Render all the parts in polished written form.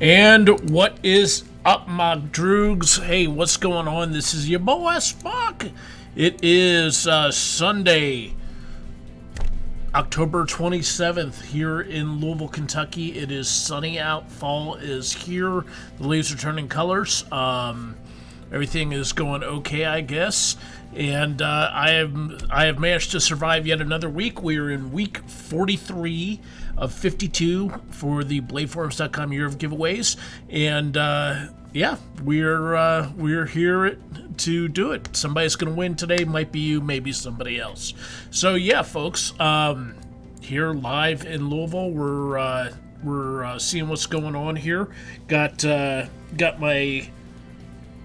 And what is up, my droogs? Hey, what's going on? This is your boy Spock. It is Sunday, October 27th here in Louisville, Kentucky. It is sunny out. Fall is here. The leaves are turning colors. Everything is going okay, I guess. And I have managed to survive yet another week. We are in week 43 of 52 for the BladeForums.com year of giveaways, and yeah, we're here to do it. Somebody's gonna win today. Might be you, maybe somebody else. So yeah, folks, here live in Louisville, we're seeing what's going on here. Got my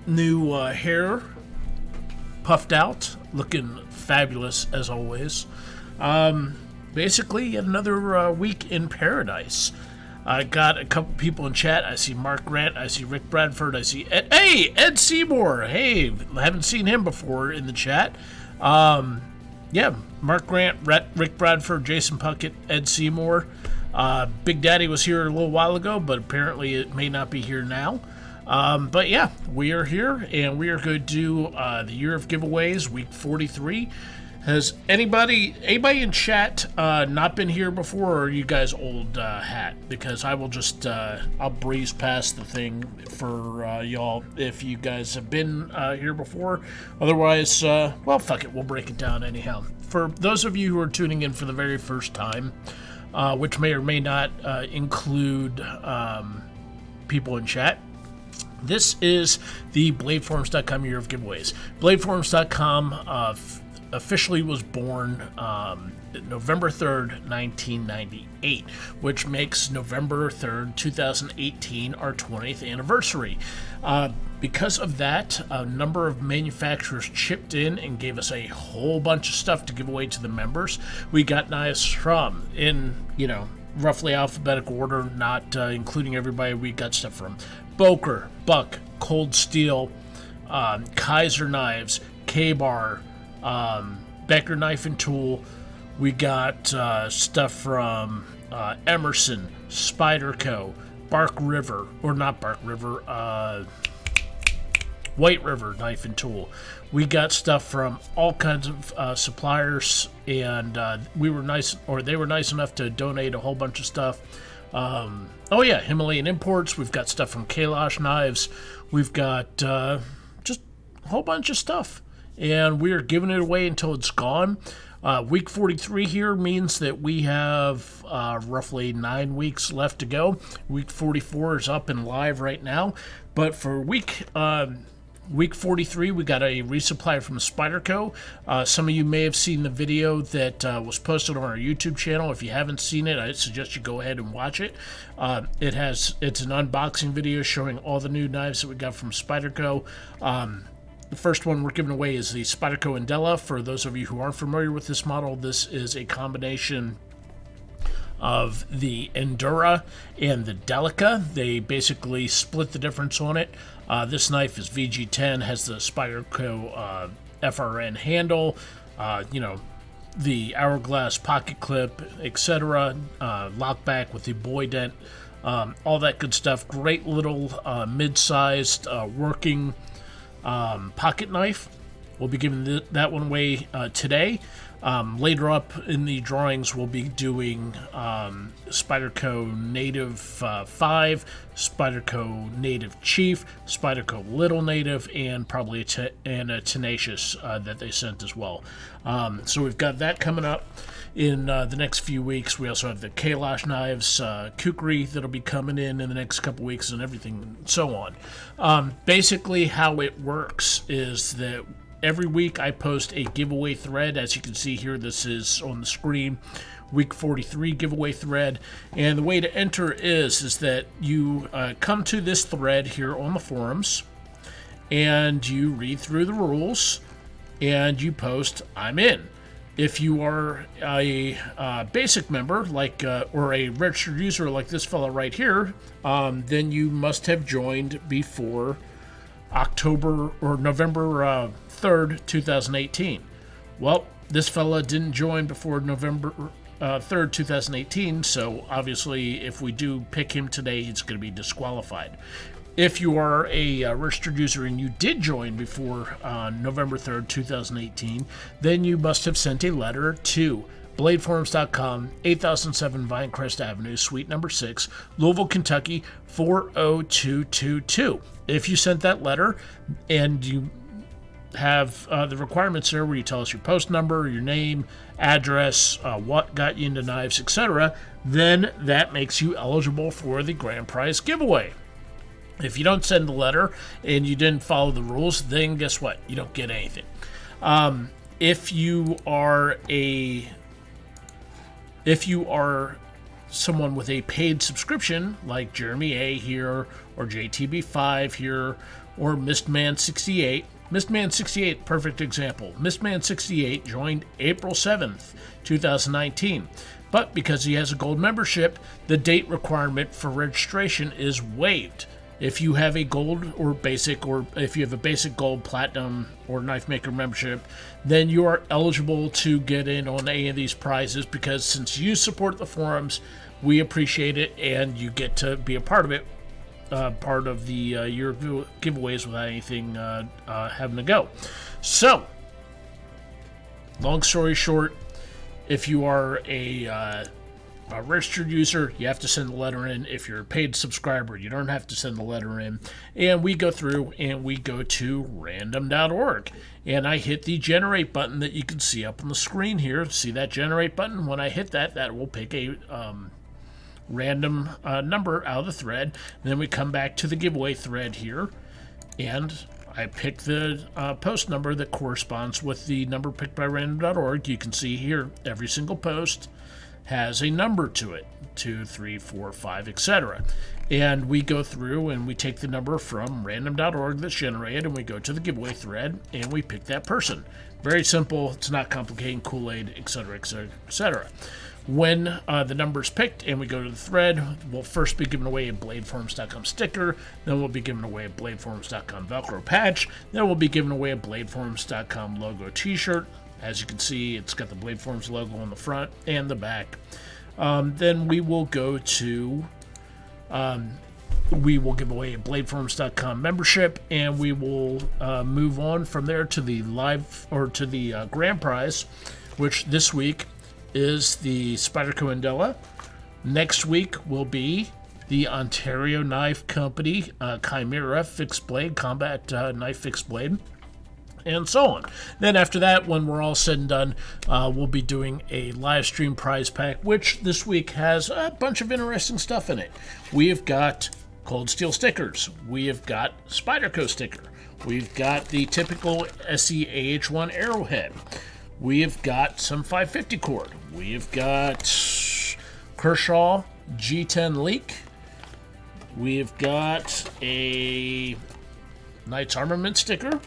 new hair puffed out, looking fabulous as always. Basically, yet another week in paradise. I got a couple people in chat. I see Mark Grant. I see Rick Bradford. I see Ed Seymour. Hey, I haven't seen him before in the chat. Yeah, Mark Grant, Rick Bradford, Jason Puckett, Ed Seymour. Big Daddy was here a little while ago, but apparently it may not be here now. But yeah, we are here, and we are going to do the year of giveaways, week 43. Has anybody in chat not been here before, or are you guys old hat? Because I will just I'll breeze past the thing for y'all if you guys have been here before. Otherwise, well, fuck it, we'll break it down anyhow. For those of you who are tuning in for the very first time, which may or may not include people in chat, this is the BladeForums.com year of giveaways. BladeForums.com officially was born November 3rd, 1998, which makes November 3rd, 2018 our 20th anniversary. Because of that, a number of manufacturers chipped in and gave us a whole bunch of stuff to give away to the members. We got knives from, in, roughly alphabetical order, not including everybody. We got stuff from Boker, Buck, Cold Steel, Kizer knives, K-Bar, Becker Knife and Tool. We got stuff from Emerson, Spyderco, White River Knife and Tool. We got stuff from all kinds of suppliers, and they were nice enough to donate a whole bunch of stuff. Oh yeah, Himalayan Imports. We've got stuff from Killhouse Knives. We've got just a whole bunch of stuff. And we are giving it away until it's gone. Week 43 here means that we have roughly 9 weeks left to go. Week 44 is up and live right now. But for week 43, we got a resupply from Spyderco. Some of you may have seen the video that was posted on our YouTube channel. If you haven't seen it, I suggest you go ahead and watch it. It's an unboxing video showing all the new knives that we got from Spyderco. The first one we're giving away is the Spyderco Endela. For those of you who aren't familiar with this model, this is a combination of the Endura and the Delica. They basically split the difference on it. This knife is VG10, has the Spyderco FRN handle, the hourglass pocket clip, etc. Lockback with the boy dent, all that good stuff. Great little mid-sized working pocket knife. We'll be giving that one away today. Later up in the drawings, we'll be doing Spyderco Native 5, Spyderco Native Chief, Spyderco Little Native, and probably a Tenacious that they sent as well. So we've got that coming up in the next few weeks. We also have the Killhouse knives, kukri that'll be coming in the next couple weeks, and everything and so on. Basically how it works is that every week I post a giveaway thread. As you can see here, this is on the screen, week 43 giveaway thread. And the way to enter is that you come to this thread here on the forums, and you read through the rules, and you post, "I'm in." If you are a basic member, like or a registered user like this fella right here, then you must have joined before October or November 3rd, 2018. Well, this fella didn't join before November 3rd, 2018. So obviously, if we do pick him today, he's going to be disqualified. If you are a registered user and you did join before November 3rd, 2018, then you must have sent a letter to bladeforums.com, 8007 Vinecrest Avenue, Suite number 6, Louisville, Kentucky, 40222. If you sent that letter and you have the requirements there where you tell us your post number, your name, address, what got you into knives, etc., then that makes you eligible for the grand prize giveaway. If you don't send the letter and you didn't follow the rules, then guess what? You don't get anything. If you are someone with a paid subscription, like Jeremy A here, or JTB5 here, or Mistman68. Mistman68, perfect example. Mistman68 joined April 7th, 2019. But because he has a gold membership, the date requirement for registration is waived. If you have a gold or basic, or if you have a basic, gold, platinum, or knife maker membership, then you are eligible to get in on any of these prizes, because since you support the forums, we appreciate it and you get to be a part of it, part of the year giveaways without anything having to go. So, long story short, if you are a registered user, you have to send the letter in. If you're a paid subscriber, you don't have to send the letter in. And we go through and we go to random.org. And I hit the generate button that you can see up on the screen here. See that generate button? When I hit that, that will pick a random number out of the thread. And then we come back to the giveaway thread here. And I pick the post number that corresponds with the number picked by random.org. You can see here every single post has a number to it, 2, 3, 4, 5, etc. And we go through and we take the number from random.org that's generated, and we go to the giveaway thread and we pick that person. Very simple. It's not complicated. Kool-Aid, etc., etc., etc. When the number is picked and we go to the thread, we'll first be giving away a bladeforums.com sticker, then we'll be giving away a bladeforums.com Velcro patch, then we'll be giving away a bladeforums.com logo t-shirt. As you can see, it's got the Blade Forums logo on the front and the back. Then we will go to, we will give away a bladeforums.com membership, and we will move on from there to the live, or to the grand prize, which this week is the Spyderco Endela. Next week will be the Ontario Knife Company Chimera fixed blade, combat knife fixed blade, and so on. Then after that, when we're all said and done, we'll be doing a live stream prize pack, which this week has a bunch of interesting stuff in it. We have got cold steel stickers. We have got Spyderco sticker. We've got the typical SEAH1 arrowhead. We have got some 550 cord. We have got Kershaw G10 leak. We have got a Knights Armament sticker.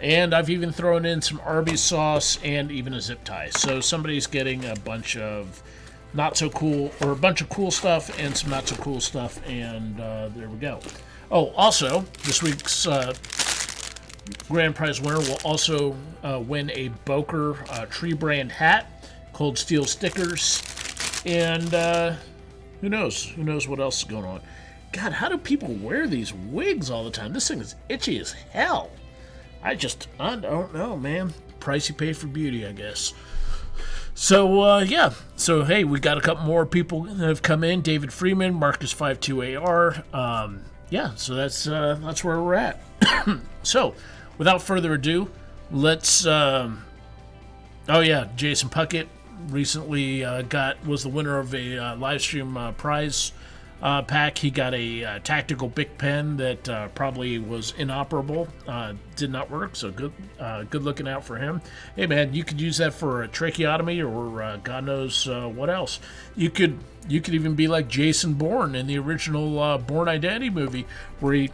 And I've even thrown in some Arby's sauce and even a zip tie. So somebody's getting a bunch of not so cool, or a bunch of cool stuff and some not so cool stuff. And there we go. Oh, also, this week's grand prize winner will also win a Boker tree brand hat, cold steel stickers, and who knows? Who knows what else is going on? God, how do people wear these wigs all the time? This thing is itchy as hell. I don't know, man. Price you pay for beauty, I guess. So, yeah. So, hey, we got a couple more people that have come in. David Freeman, Marcus52AR. Yeah, so that's where we're at. So, without further ado, let's... oh, yeah, Jason Puckett recently was the winner of a live stream prize pack. He got a tactical Bic pen that probably was inoperable, did not work, so good looking out for him. Hey man, you could use that for a tracheotomy or God knows what else. You could even be like Jason Bourne in the original Bourne Identity movie, where he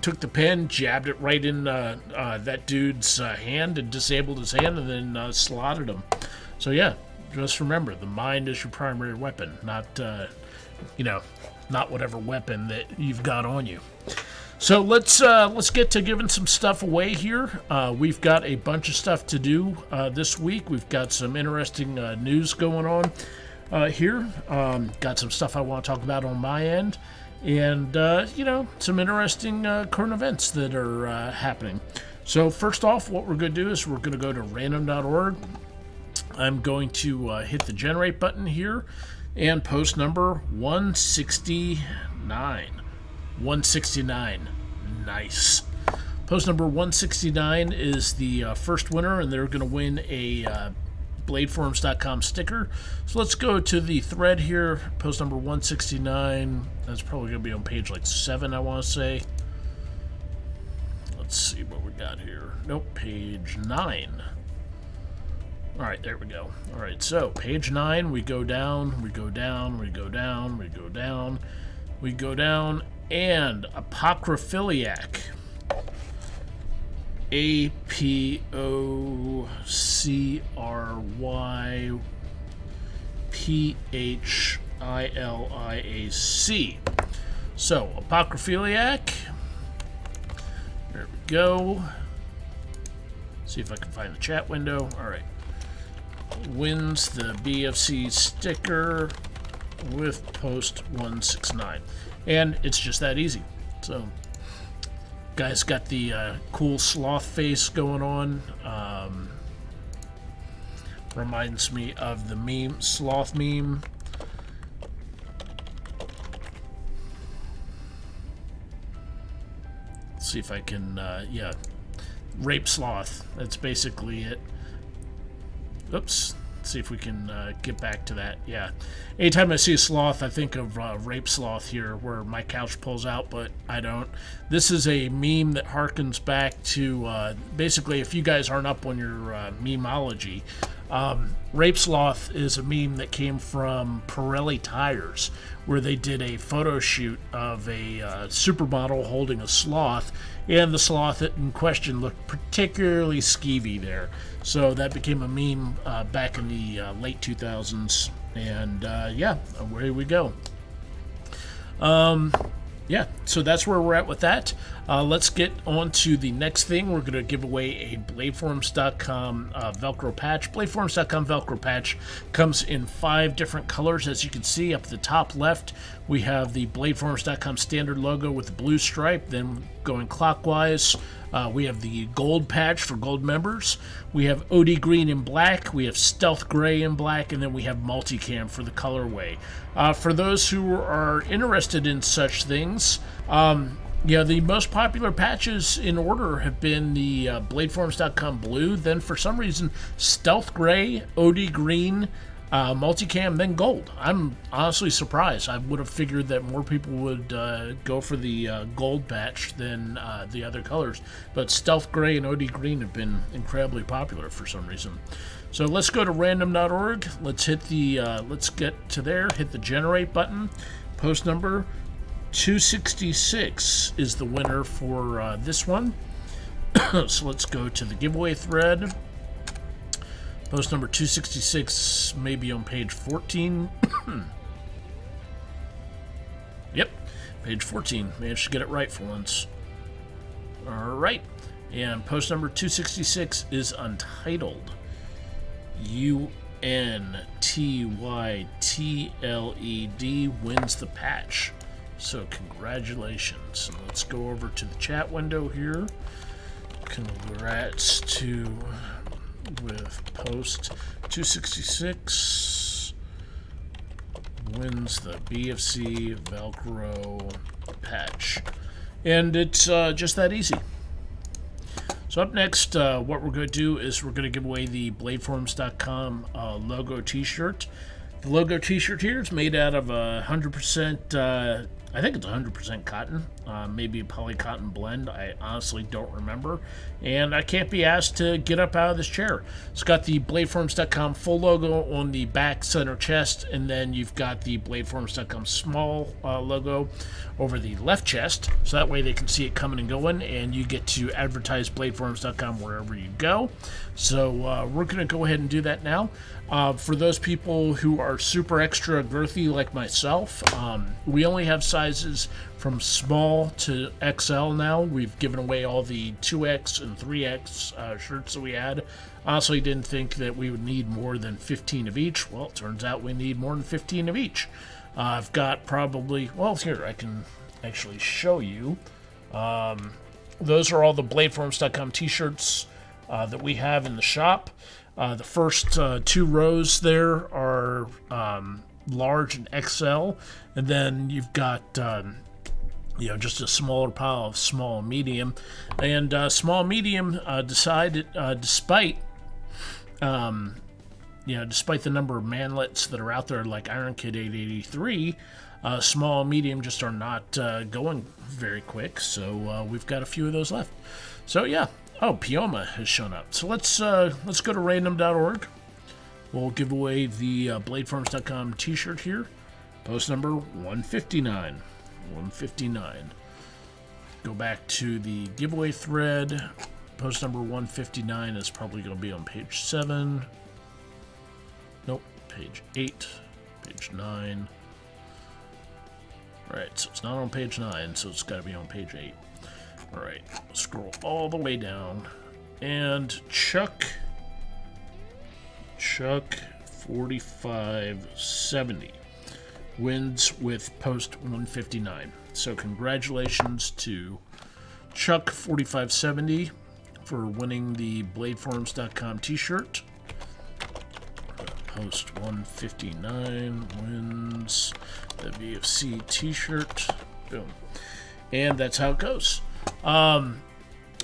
took the pen, jabbed it right in that dude's hand and disabled his hand, and then slotted him. So yeah, just remember, the mind is your primary weapon, not not whatever weapon that you've got on you. So let's get to giving some stuff away here. We've got a bunch of stuff to do this week. We've got some interesting news going on here. Got some stuff I want to talk about on my end, and some interesting current events that are happening. So first off, what we're going to do is we're going to go to random.org. I'm going to hit the generate button here and post number 169. 169. Nice. Post number 169 is the first winner, and they're going to win a bladeforums.com sticker. So let's go to the thread here. Post number 169. That's probably going to be on page like 7, I want to say. Let's see what we got here. Nope, page 9. All right, there we go. All right, so page 9, we go down, we go down, we go down, we go down, we go down, and Apocryphiliac. Apocryphiliac. So, Apocryphiliac. There we go. See if I can find the chat window. All right. Wins the BFC sticker with post 169. And it's just that easy. So, guy's got the cool sloth face going on. Reminds me of the meme, sloth meme. Let's see if I can, rape sloth. That's basically it. Oops. Let's see if we can get back to that. Yeah. Anytime I see a sloth, I think of rape sloth here, where my couch pulls out, but I don't. This is a meme that harkens back to, basically, if you guys aren't up on your memeology, rape sloth is a meme that came from Pirelli tires, where they did a photo shoot of a supermodel holding a sloth, and the sloth in question looked particularly skeevy there. So that became a meme back in the late 2000s, and away we go. So that's where we're at with that. Let's get on to the next thing. We're going to give away a bladeforums.com Velcro patch. Bladeforums.com Velcro patch comes in 5 different colors. As you can see up at the top left, we have the bladeforums.com standard logo with the blue stripe. Then going clockwise, we have the gold patch for gold members. We have OD green in black. We have stealth gray in black. And then we have multicam for the colorway. For those who are interested in such things, the most popular patches in order have been the bladeforums.com blue, then for some reason stealth gray, OD green, multicam, then gold. I'm honestly surprised. I would have figured that more people would go for the gold patch than the other colors, but stealth gray and OD green have been incredibly popular for some reason. So let's go to random.org. Let's hit the let's get to there, hit the generate button. Post number 266 is the winner for this one. So let's go to the giveaway thread. Post number 266 may be on page 14. Yep, page 14. Managed to get it right for once. All right, and post number 266 is untitled. UNTYTLED wins the patch. So congratulations. And let's go over to the chat window here. Congrats to with post 266 wins the BFC Velcro patch. And it's just that easy. So up next, what we're going to do is we're going to give away the bladeforums.com logo t-shirt. The logo t-shirt here is made out of 100%, I think it's 100% cotton, maybe a poly cotton blend. I honestly don't remember. And I can't be asked to get up out of this chair. It's got the bladeforums.com full logo on the back center chest, and then you've got the bladeforums.com small logo over the left chest, so that way they can see it coming and going, and you get to advertise bladeforums.com wherever you go. So we're going to go ahead and do that now. For those people who are super extra girthy like myself, we only have sizes from small to XL now. We've given away all the 2X and 3X shirts that we had. Honestly, didn't think that we would need more than 15 of each. Well, it turns out we need more than 15 of each. I've got probably, well, here, I can actually show you. Those are all the bladeforums.com t-shirts that we have in the shop. The first 2 rows there are large and XL, and then you've got just a smaller pile of small and medium. And small and medium decided, despite the number of manlets that are out there like Iron Kid 883, small and medium just are not going very quick. So we've got a few of those left. So yeah. Oh, Pioma has shown up. So let's go to random.org. We'll give away the bladeforums.com t-shirt here. Post number 159. 159. Go back to the giveaway thread. Post number 159 is probably going to be on page 7. Nope, page 8. Page 9. Alright, so it's not on page 9, so it's got to be on page 8. Alright, scroll all the way down, and Chuck 4570 wins with post 159. So congratulations to Chuck 4570 for winning the bladeforums.com t-shirt. Post 159 wins the BFC t-shirt. Boom. And that's how it goes. And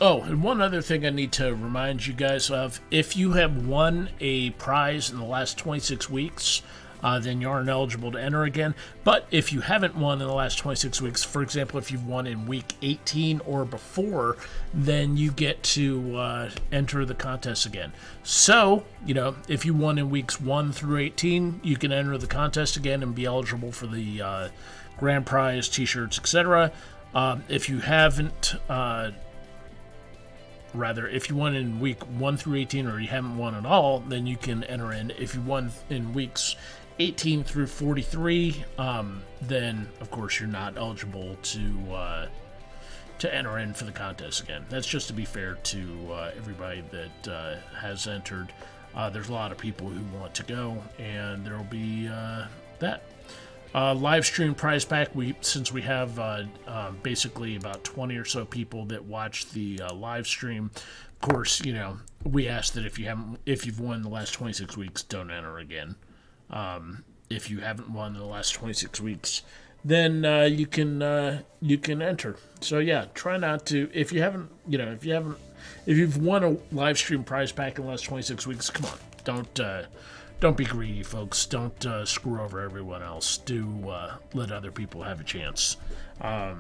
one other thing I need to remind you guys of, if you have won a prize in the last 26 weeks, then you aren't eligible to enter again. But if you haven't won in the last 26 weeks, for example, if you've won in week 18 or before, then you get to enter the contest again. So, if you won in weeks 1 through 18, you can enter the contest again and be eligible for the grand prize, t-shirts, etc. If you haven't, if you won in week 1 through 18 or you haven't won at all, then you can enter in. If you won in weeks 18 through 43, then of course you're not eligible to enter in for the contest again. That's just to be fair to everybody that has entered. There's a lot of people who want to go, and there'll be that. Live stream prize pack. Since we have basically about 20 or so people that watch the live stream, of course, we ask that if you've won the last 26 weeks, don't enter again. If you haven't won in the last 26 weeks, then you can enter. So yeah, try not to. If you've won a live stream prize pack in the last 26 weeks, come on, don't be greedy, folks. Don't screw over everyone else. Do let other people have a chance. Let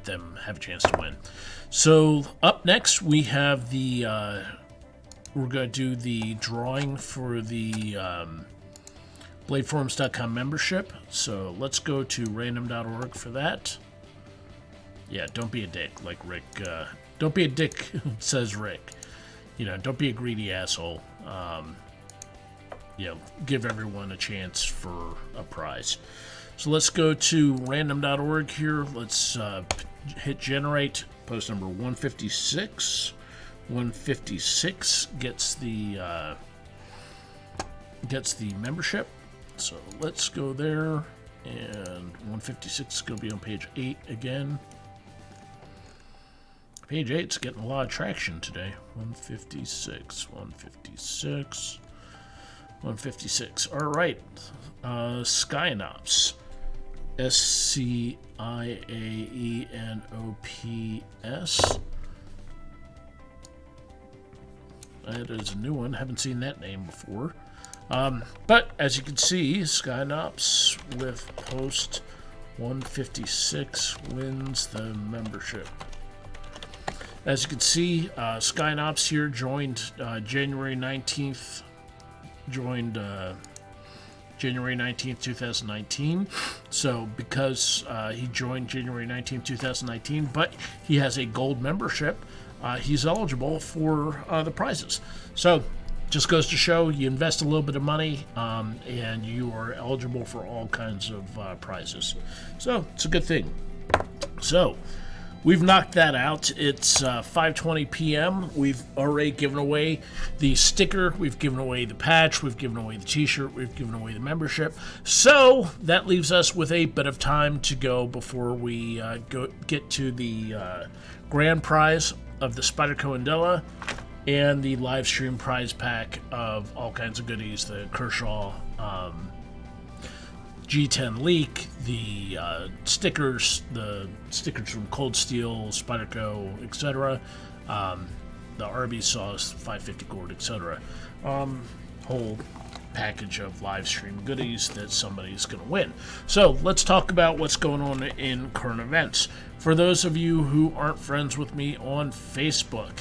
them have a chance to win. So up next, we have we're going to do the drawing for the bladeforums.com membership. So let's go to random.org for that. Yeah, don't be a dick like Rick. Don't be a dick, says Rick. Don't be a greedy asshole. Give everyone a chance for a prize. So let's go to random.org here. Let's hit generate. Post number 156. 156 gets the membership. So let's go there, and 156 is going to be on page 8 again. Page 8's getting a lot of traction today. 156. All right. Skyanops. SCIAENOPS. That is a new one. Haven't seen that name before. But as you can see, Skyanops with post 156 wins the membership. As you can see, Skyanops here joined January 19th. January 19th, 2019. So because he joined January 19th, 2019, but he has a gold membership, he's eligible for the prizes. So just goes to show you invest a little bit of money and you are eligible for all kinds of prizes. So it's a good thing. So we've knocked that out. It's 5:20 p.m. We've already given away the sticker. We've given away the patch. We've given away the t-shirt. We've given away the membership. So that leaves us with a bit of time to go before we get to the grand prize of the Spyderco Endela and the live stream prize pack of all kinds of goodies, the Kershaw G10 leak, the stickers from Cold Steel, Spyderco, etc., the Arby's sauce, 550 gourd, etc. Whole package of live stream goodies that somebody's going to win. So let's talk about what's going on in current events. For those of you who aren't friends with me on Facebook,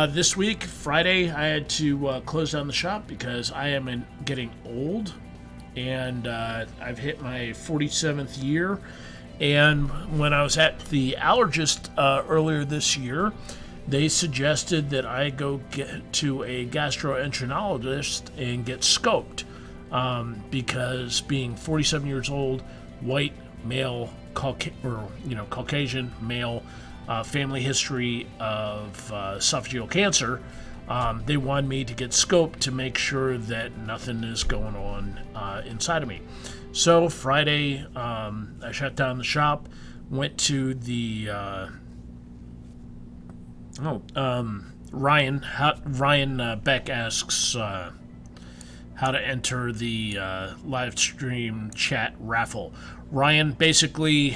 this week, Friday, I had to close down the shop because I am getting old. And I've hit my 47th year. And when I was at the allergist earlier this year, they suggested that I go get to a gastroenterologist and get scoped because being 47 years old, white, male, Caucasian, male, family history of esophageal cancer. They wanted me to get scoped to make sure that nothing is going on inside of me. So Friday, I shut down the shop, went to the Ryan Beck asks how to enter the live stream chat raffle. Ryan, basically,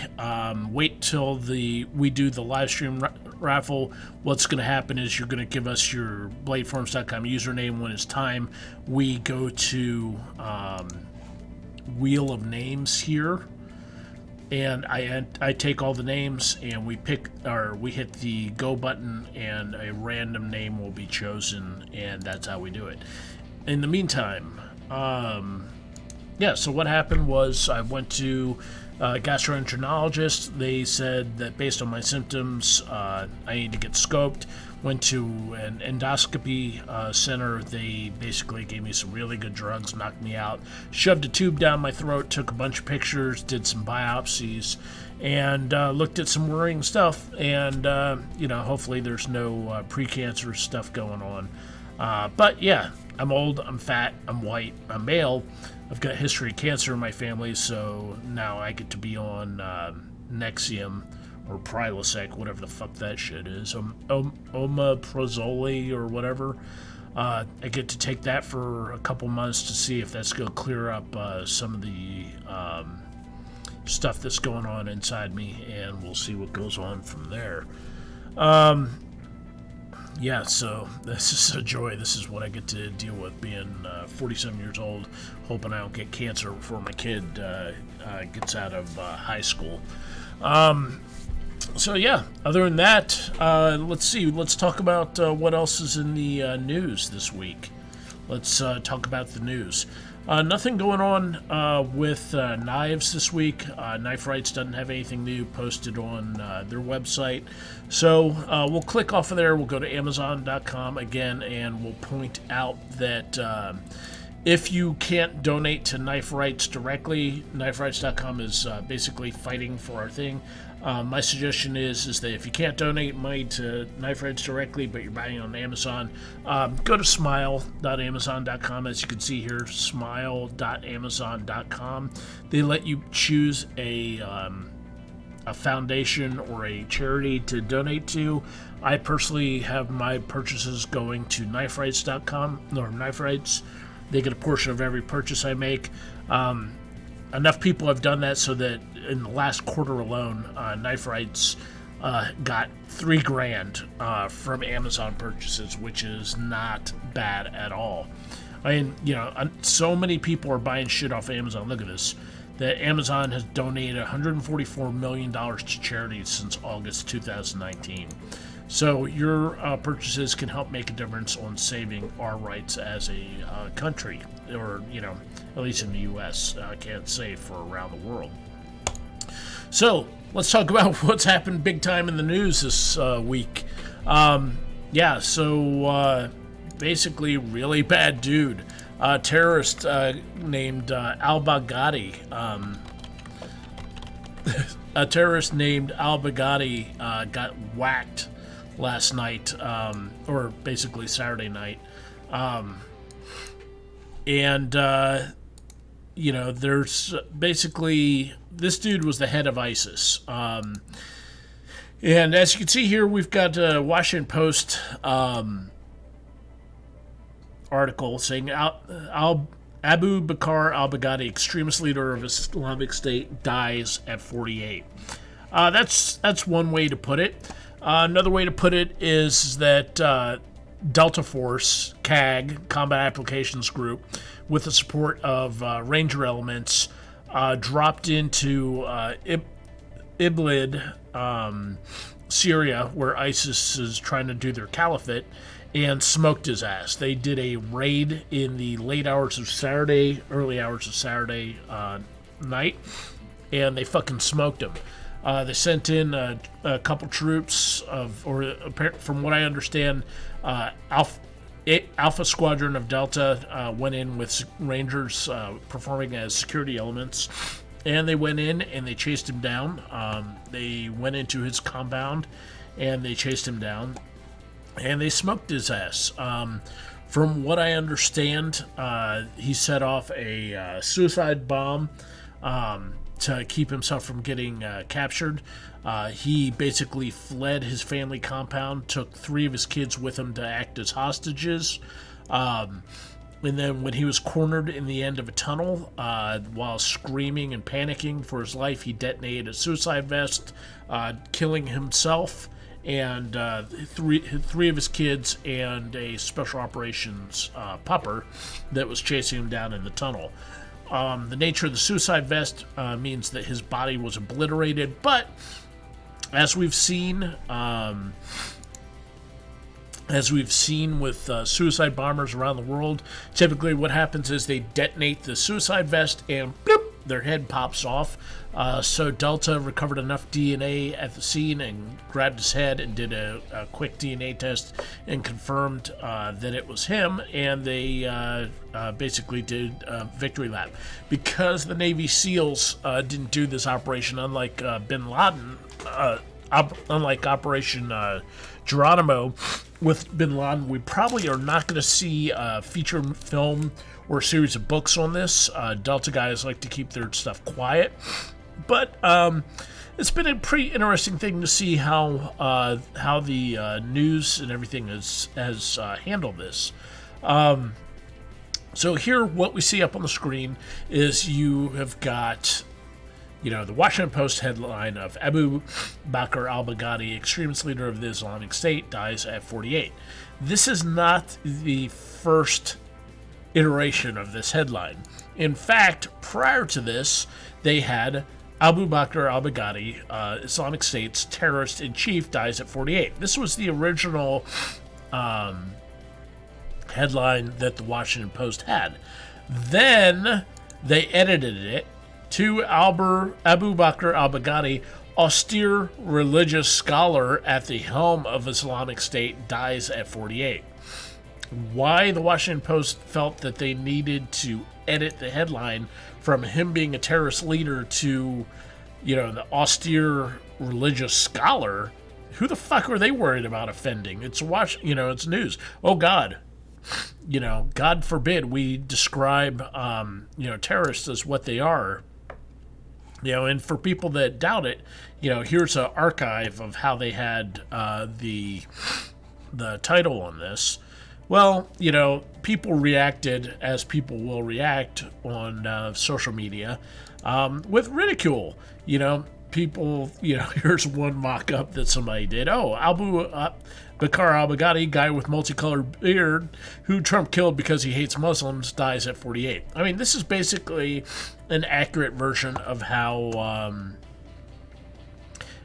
wait till we do the live stream raffle. What's going to happen is you're going to give us your bladeforms.com username. When it's time, we go to Wheel of Names here, and I take all the names and we hit the go button, and a random name will be chosen, and that's how we do it. In the meantime, so what happened was I went to a gastroenterologist. They said that based on my symptoms, I need to get scoped. Went to an endoscopy center. They basically gave me some really good drugs, knocked me out, shoved a tube down my throat, took a bunch of pictures, did some biopsies, and looked at some worrying stuff. And, hopefully there's no precancerous stuff going on. But yeah, I'm old, I'm fat, I'm white, I'm male. I've got a history of cancer in my family, so now I get to be on Nexium or Prilosec, whatever the fuck that shit is, omeprazole or whatever. I get to take that for a couple months to see if that's going to clear up some of the stuff that's going on inside me, and we'll see what goes on from there. Yeah, so this is a joy. This is what I get to deal with being 47 years old, hoping I don't get cancer before my kid gets out of high school. So yeah, other than that, let's see. Let's talk about what else is in the news this week. Let's talk about the news. Nothing going on with knives this week. Knife Rights doesn't have anything new posted on their website. So we'll click off of there. We'll go to Amazon.com again, and we'll point out that if you can't donate to Knife Rights directly, KnifeRights.com is basically fighting for our thing. My suggestion is that if you can't donate money to Knife Rights directly, but you're buying on Amazon, go to smile.amazon.com. As you can see here, smile.amazon.com. They let you choose a foundation or a charity to donate to. I personally have my purchases going to KnifeRights.com or Knife Rights. They get a portion of every purchase I make. Enough people have done that so that in the last quarter alone, Knife Rights got $3,000 from Amazon purchases, which is not bad at all. I mean, so many people are buying shit off Amazon. Look at this. That Amazon has donated $144 million to charities since August 2019. So your purchases can help make a difference on saving our rights as a country, or, at least in the U.S. I can't say for around the world. So let's talk about what's happened big time in the news this week. So basically really bad dude. A terrorist named al-Baghdadi. A terrorist named al-Baghdadi got whacked last night, or basically Saturday night. There's basically, this dude was the head of ISIS. And as you can see here, we've got a Washington Post article saying Abu Bakr al-Baghdadi, extremist leader of Islamic State, dies at 48. That's one way to put it. Another way to put it is that Delta Force, CAG, Combat Applications Group, with the support of Ranger elements, dropped into Idlib, Syria, where ISIS is trying to do their caliphate, and smoked his ass. They did a raid in the late hours of Saturday, early hours of Saturday night, and they fucking smoked him. They sent in a couple troops from what I understand, Alpha Squadron of Delta went in with Rangers performing as security elements, and they went in and they chased him down. They went into his compound and they chased him down, and they smoked his ass. From what I understand, he set off a suicide bomb to keep himself from getting captured. He basically fled his family compound, took 3 of his kids with him to act as hostages. And then when he was cornered in the end of a tunnel, while screaming and panicking for his life, he detonated a suicide vest, killing himself and three of his kids and a special operations pupper that was chasing him down in the tunnel. The nature of the suicide vest means that his body was obliterated, but as we've seen with suicide bombers around the world, typically what happens is they detonate the suicide vest and bloop, their head pops off. So Delta recovered enough DNA at the scene and grabbed his head and did a quick DNA test and confirmed that it was him, and they basically did a victory lap. Because the Navy SEALs didn't do this operation, unlike Bin Laden, unlike Operation Geronimo with Bin Laden, we probably are not going to see a feature film or a series of books on this. Delta guys like to keep their stuff quiet. But it's been a pretty interesting thing to see how the news and everything has handled this. So here, what we see up on the screen is you have got, the Washington Post headline of Abu Bakr al-Baghdadi, extremist leader of the Islamic State, dies at 48. This is not the first iteration of this headline. In fact, prior to this, they had Abu Bakr al-Baghdadi, Islamic State's terrorist-in-chief, dies at 48. This was the original headline that the Washington Post had. Then they edited it to Abu Bakr al-Baghdadi, austere religious scholar at the helm of Islamic State, dies at 48. Why the Washington Post felt that they needed to edit the headline from him being a terrorist leader to, the austere religious scholar, who the fuck are they worried about offending? It's it's news. Oh God. God forbid we describe, terrorists as what they are. And for people that doubt it, here's an archive of how they had the title on this. Well, people reacted as people will react on social media with ridicule. People, here's one mock-up that somebody did. Oh, Abu Bakr al-Baghdadi, guy with multicolored beard, who Trump killed because he hates Muslims, dies at 48. I mean, this is basically an accurate version of how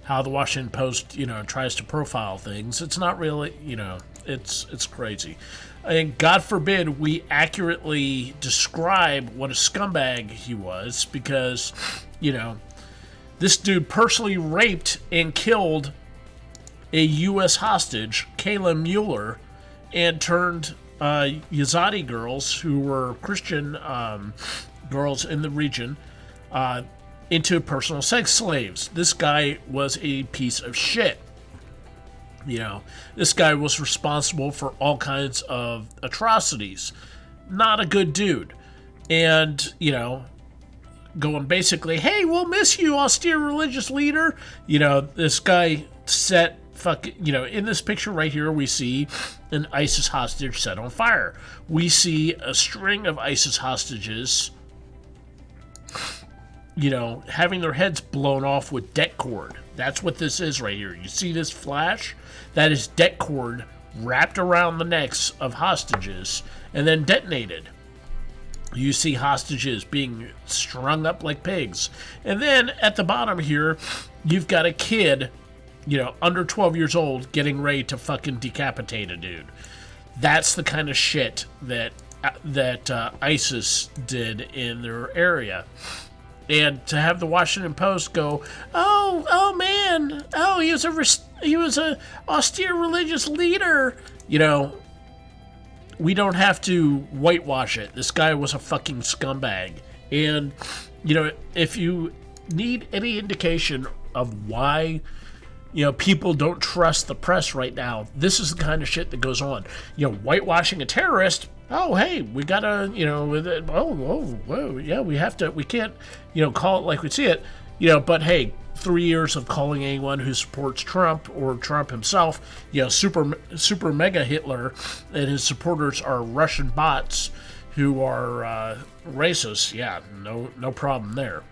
the Washington Post, tries to profile things. It's not really, it's crazy. And God forbid we accurately describe what a scumbag he was, because, this dude personally raped and killed a U.S. hostage, Kayla Mueller, and turned Yazidi girls who were Christian girls in the region into personal sex slaves. This guy was a piece of shit. You know, this guy was responsible for all kinds of atrocities. Not a good dude. And, you know, going basically, hey, we'll miss you, austere religious leader. You know, this guy set you know, in this picture right here, we see an ISIS hostage set on fire. We see a string of ISIS hostages, you know, having their heads blown off with det cord. That's what this is right here. You see this flash? That is det cord wrapped around the necks of hostages and then detonated. You see hostages being strung up like pigs. And then at the bottom here, you've got a kid, you know, under 12 years old, getting ready to fucking decapitate a dude. That's the kind of shit that ISIS did in their area. And to have the Washington Post go, oh man, oh he was a austere religious leader. You know, we don't have to whitewash it. This guy was a fucking scumbag. And you know, if you need any indication of why, you know, people don't trust the press right now, this is the kind of shit that goes on. You know, whitewashing a terrorist. Oh, hey, we gotta, you know, yeah, we can't, you know, call it like we see it, you know, but hey, 3 years of calling anyone who supports Trump or Trump himself, you know, super mega Hitler and his supporters are Russian bots who are racist. Yeah, no problem there.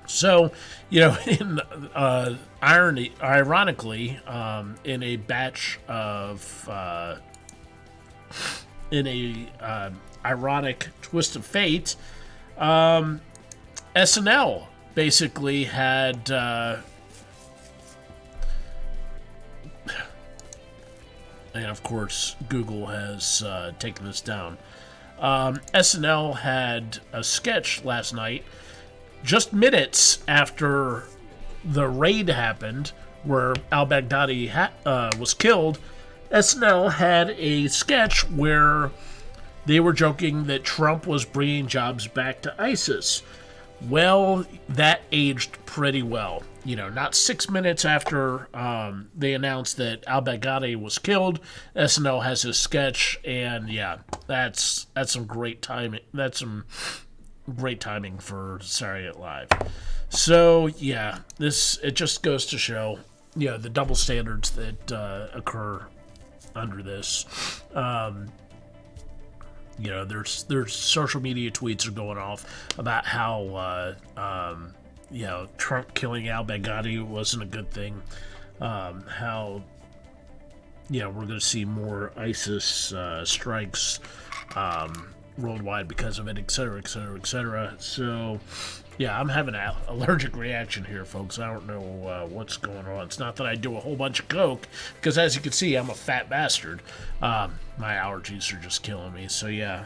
So, you know, in ironically, in a batch of in a ironic twist of fate, SNL basically had and of course Google has taken this down. SNL had a sketch last night, just minutes after the raid happened, where al-Baghdadi was killed. SNL had a sketch where they were joking that Trump was bringing jobs back to ISIS. Well, that aged pretty well. You know, not 6 minutes after they announced that al-Baghdadi was killed, SNL has a sketch, and yeah, that's some great timing. That's some great timing for Saturday Night Live. So yeah, it just goes to show, you know, the double standards that occur under this. You know, there's social media tweets are going off about how you know, Trump killing al-Baghdadi wasn't a good thing. How, you know, we're going to see more ISIS strikes worldwide because of it, etc., etc., etc. So, yeah, I'm having an allergic reaction here, folks. I don't know what's going on. It's not that I do a whole bunch of coke, because as you can see, I'm a fat bastard. My allergies are just killing me. So, yeah,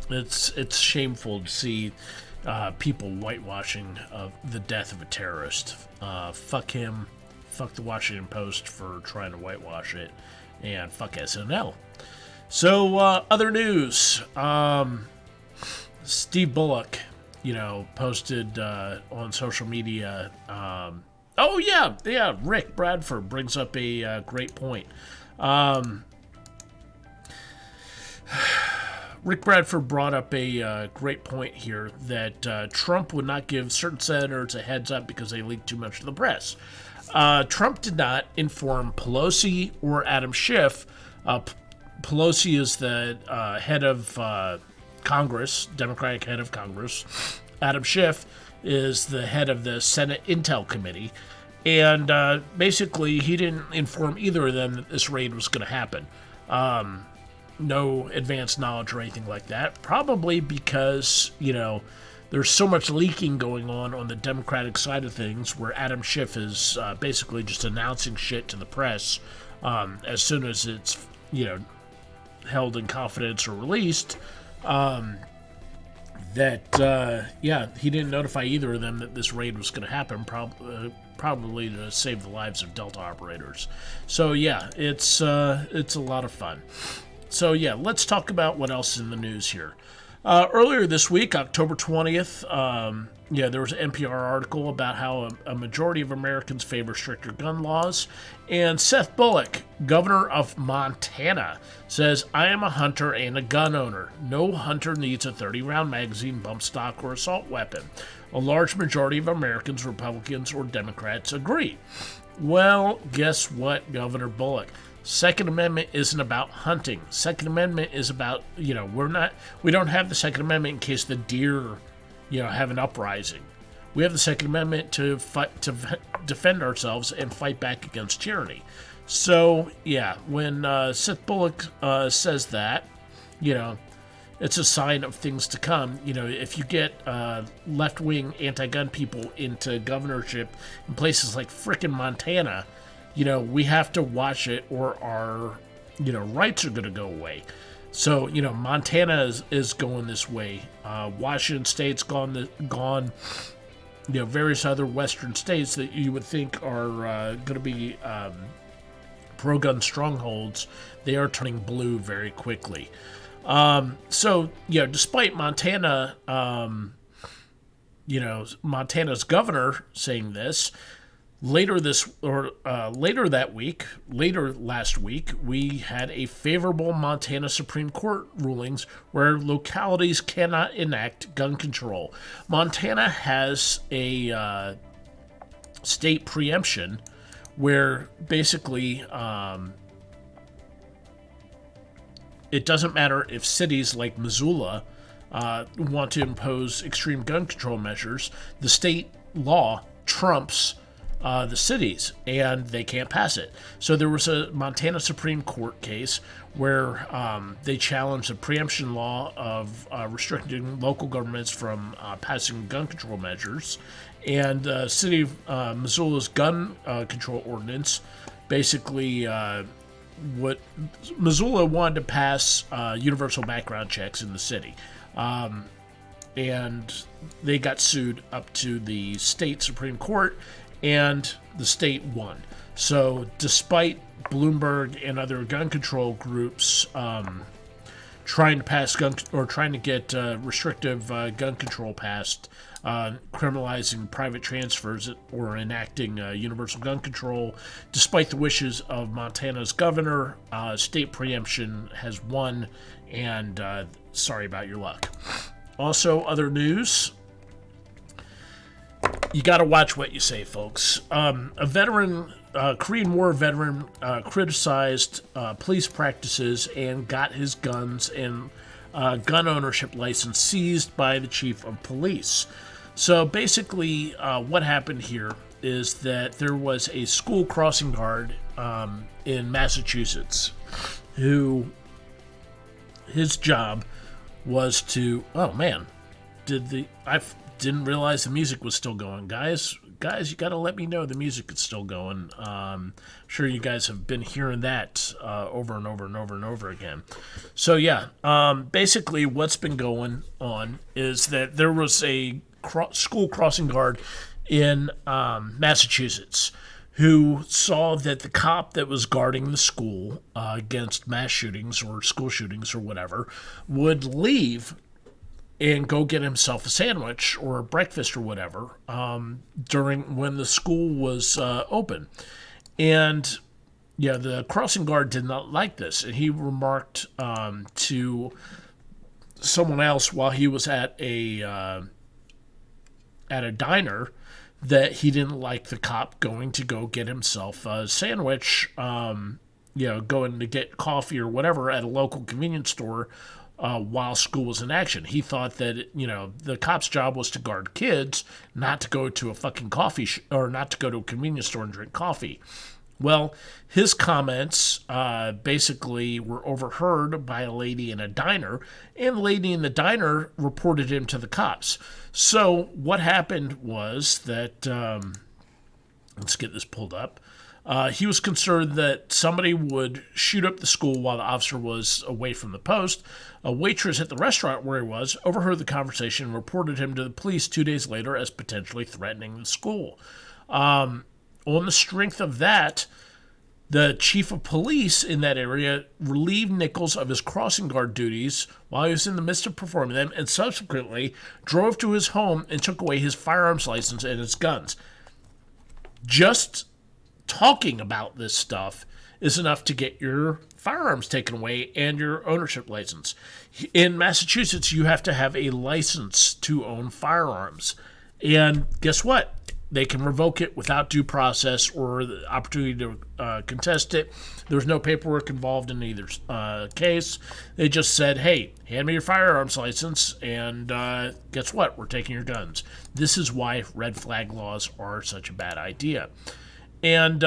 it's shameful to see people whitewashing the death of a terrorist. Fuck him. Fuck the Washington Post for trying to whitewash it. And fuck SNL. So, other news. Steve Bullock, you know, posted on social media. Oh, yeah, Rick Bradford brings up a great point. Rick Bradford brought up a great point here that Trump would not give certain senators a heads up because they leaked too much to the press. Trump did not inform Pelosi or Adam Schiff. Pelosi is the head of Congress, Democratic head of Congress. Adam Schiff is the head of the Senate Intel Committee. And basically, he didn't inform either of them that this raid was going to happen. No advanced knowledge or anything like that. Probably because, you know, there's so much leaking going on the Democratic side of things, where Adam Schiff is basically just announcing shit to the press as soon as it's, you know, held in confidence or released. that he didn't notify either of them that this raid was going to happen, probably to save the lives of Delta operators. So yeah, it's a lot of fun. So yeah, let's talk about what else is in the news here. Earlier this week, October 20th, there was an NPR article about how a majority of Americans favor stricter gun laws. And Seth Bullock, governor of Montana, says, "I am a hunter and a gun owner. No hunter needs a 30-round magazine, bump stock, or assault weapon. A large majority of Americans, Republicans or Democrats, agree." Well, guess what, Governor Bullock? Second Amendment isn't about hunting. Second Amendment is about, we don't have the Second Amendment in case the deer, have an uprising. We have the Second Amendment to fight, to defend ourselves and fight back against tyranny. So, yeah, when Seth Bullock says that, it's a sign of things to come. If you get left-wing anti-gun people into governorship in places like frickin' Montana, we have to watch it or our, rights are going to go away. So, Montana is going this way. Washington State's gone. Various other western states that you would think are going to be pro-gun strongholds, they are turning blue very quickly. Despite Montana, Montana's governor saying this, later last week, we had a favorable Montana Supreme Court rulings where localities cannot enact gun control. Montana has a state preemption where basically it doesn't matter if cities like Missoula want to impose extreme gun control measures. The state law trumps the cities, and they can't pass it. So there was a Montana Supreme Court case where they challenged the preemption law of restricting local governments from passing gun control measures. And city of Missoula's gun control ordinance basically what Missoula wanted to pass universal background checks in the city. And they got sued up to the state Supreme Court, and the state won. So despite Bloomberg and other gun control groups trying to get restrictive gun control passed, criminalizing private transfers or enacting universal gun control, despite the wishes of Montana's governor, state preemption has won, and sorry about your luck. Also, other news. You got to watch what you say, folks. A veteran, Korean War veteran, criticized police practices and got his guns and gun ownership license seized by the chief of police. So basically, what happened here is that there was a school crossing guard in Massachusetts who his job was to... Oh, man. I didn't realize the music was still going. Guys, you got to let me know the music is still going. I'm sure you guys have been hearing that over and over and over and over again. So, yeah, basically what's been going on is that there was a school crossing guard in Massachusetts who saw that the cop that was guarding the school against mass shootings or school shootings or whatever would leave and go get himself a sandwich or a breakfast or whatever during when the school was open. And the crossing guard did not like this, and he remarked to someone else while he was at a diner that he didn't like the cop going to go get himself a sandwich, going to get coffee or whatever at a local convenience store while school was in action. He thought that, the cop's job was to guard kids, not to go to a fucking or not to go to a convenience store and drink coffee. Well, his comments basically were overheard by a lady in a diner, and the lady in the diner reported him to the cops. So what happened was that Let's get this pulled up. He was concerned that somebody would shoot up the school while the officer was away from the post. A waitress at the restaurant where he was overheard the conversation and reported him to the police 2 days later as potentially threatening the school. On the strength of that, the chief of police in that area relieved Nichols of his crossing guard duties while he was in the midst of performing them, and subsequently drove to his home and took away his firearms license and his guns. Just talking about this stuff is enough to get your firearms taken away and your ownership license. In Massachusetts, you have to have a license to own firearms. And guess what? They can revoke it without due process or the opportunity to contest it. There's no paperwork involved in either case. They just said, hey, hand me your firearms license, and guess what? We're taking your guns. This is why red flag laws are such a bad idea. And,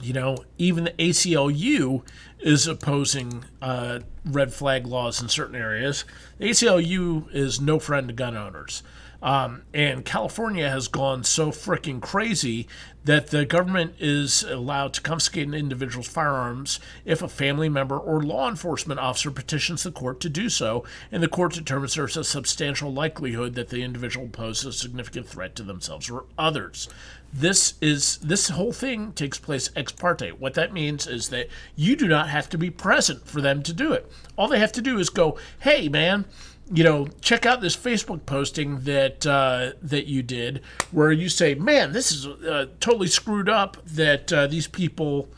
even the ACLU is opposing red flag laws in certain areas. The ACLU is no friend to gun owners. And California has gone so freaking crazy that the government is allowed to confiscate an individual's firearms if a family member or law enforcement officer petitions the court to do so, and the court determines there's a substantial likelihood that the individual poses a significant threat to themselves or others. This whole thing takes place ex parte. What that means is that you do not have to be present for them to do it. All they have to do is go, hey, man, check out this Facebook posting that you did, where you say, man, this is totally screwed up that these people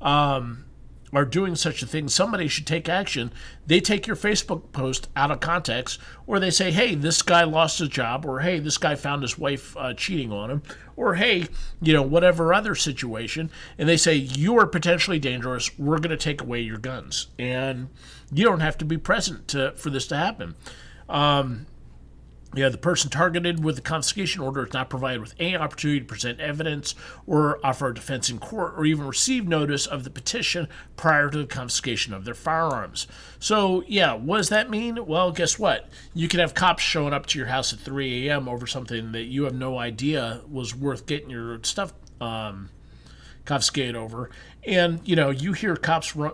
are doing such a thing. Somebody should take action. They take your Facebook post out of context, or they say, hey, this guy lost his job, or hey, this guy found his wife cheating on him, or hey, whatever other situation, and they say, you are potentially dangerous. We're going to take away your guns. And you don't have to be present for this to happen. The person targeted with the confiscation order is not provided with any opportunity to present evidence or offer a defense in court or even receive notice of the petition prior to the confiscation of their firearms. So, what does that mean? Well, guess what? You can have cops showing up to your house at 3 a.m. over something that you have no idea was worth getting your stuff confiscated over. And, you hear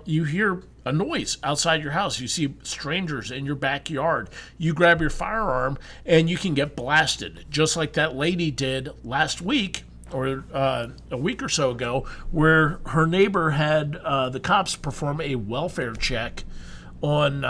you hear a noise outside your house. You see strangers in your backyard. You grab your firearm and you can get blasted, just like that lady did last week or a week or so ago, where her neighbor had the cops perform a welfare check on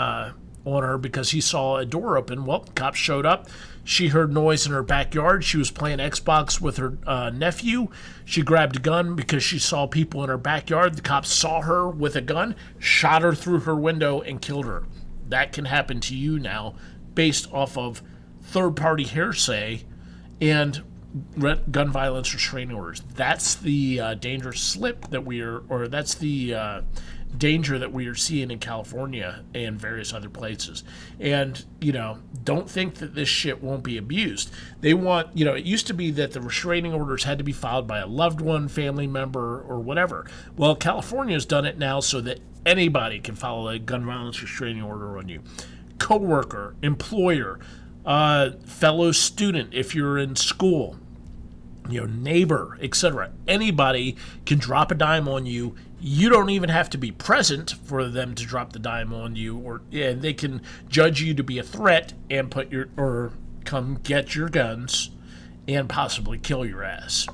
her because he saw a door open. Well, the cops showed up. She heard noise in her backyard. She was playing Xbox with her nephew. She grabbed a gun because she saw people in her backyard. The cops saw her with a gun, shot her through her window, and killed her. That can happen to you now based off of third-party hearsay and gun violence restraining orders. That's the dangerous slip that that's the danger that we are seeing in California and various other places. And, don't think that this shit won't be abused. They want, it used to be that the restraining orders had to be filed by a loved one, family member, or whatever. Well, California's done it now so that anybody can file a gun violence restraining order on you. Coworker, employer, fellow student if you're in school, neighbor, etc. Anybody can drop a dime on you. You don't even have to be present for them to drop the dime on you, and they can judge you to be a threat and come get your guns and possibly kill your ass.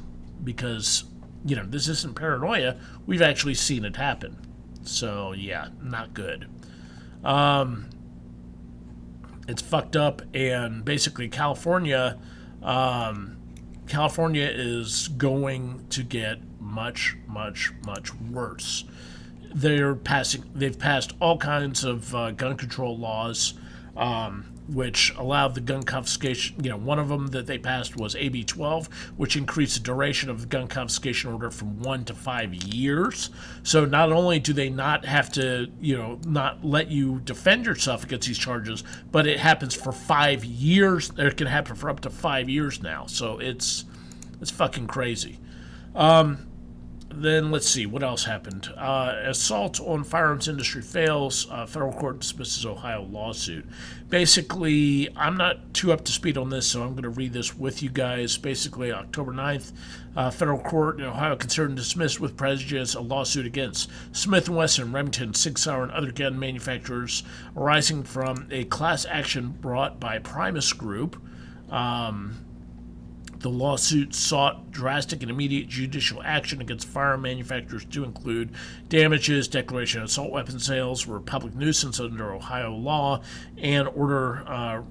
Because, this isn't paranoia. We've actually seen it happen. So, not good. It's fucked up, and basically California is going to get much, much, much worse. They've passed all kinds of gun control laws, which allowed the gun confiscation. One of them that they passed was AB 12, which increased the duration of the gun confiscation order from 1 to 5 years. So not only do they not have to, not let you defend yourself against these charges, but it happens for 5 years. It can happen for up to 5 years now. So it's fucking crazy. then let's see, what else happened? Assault on firearms industry fails. Federal court dismisses Ohio lawsuit. Basically, I'm not too up to speed on this, so I'm going to read this with you guys. Basically, October 9th, federal court in Ohio considered and dismissed with prejudice a lawsuit against Smith & Wesson, Remington, Sig Sauer, and other gun manufacturers arising from a class action brought by Primus Group. The lawsuit sought drastic and immediate judicial action against firearm manufacturers to include damages, declaration of assault weapon sales were a public nuisance under Ohio law, and order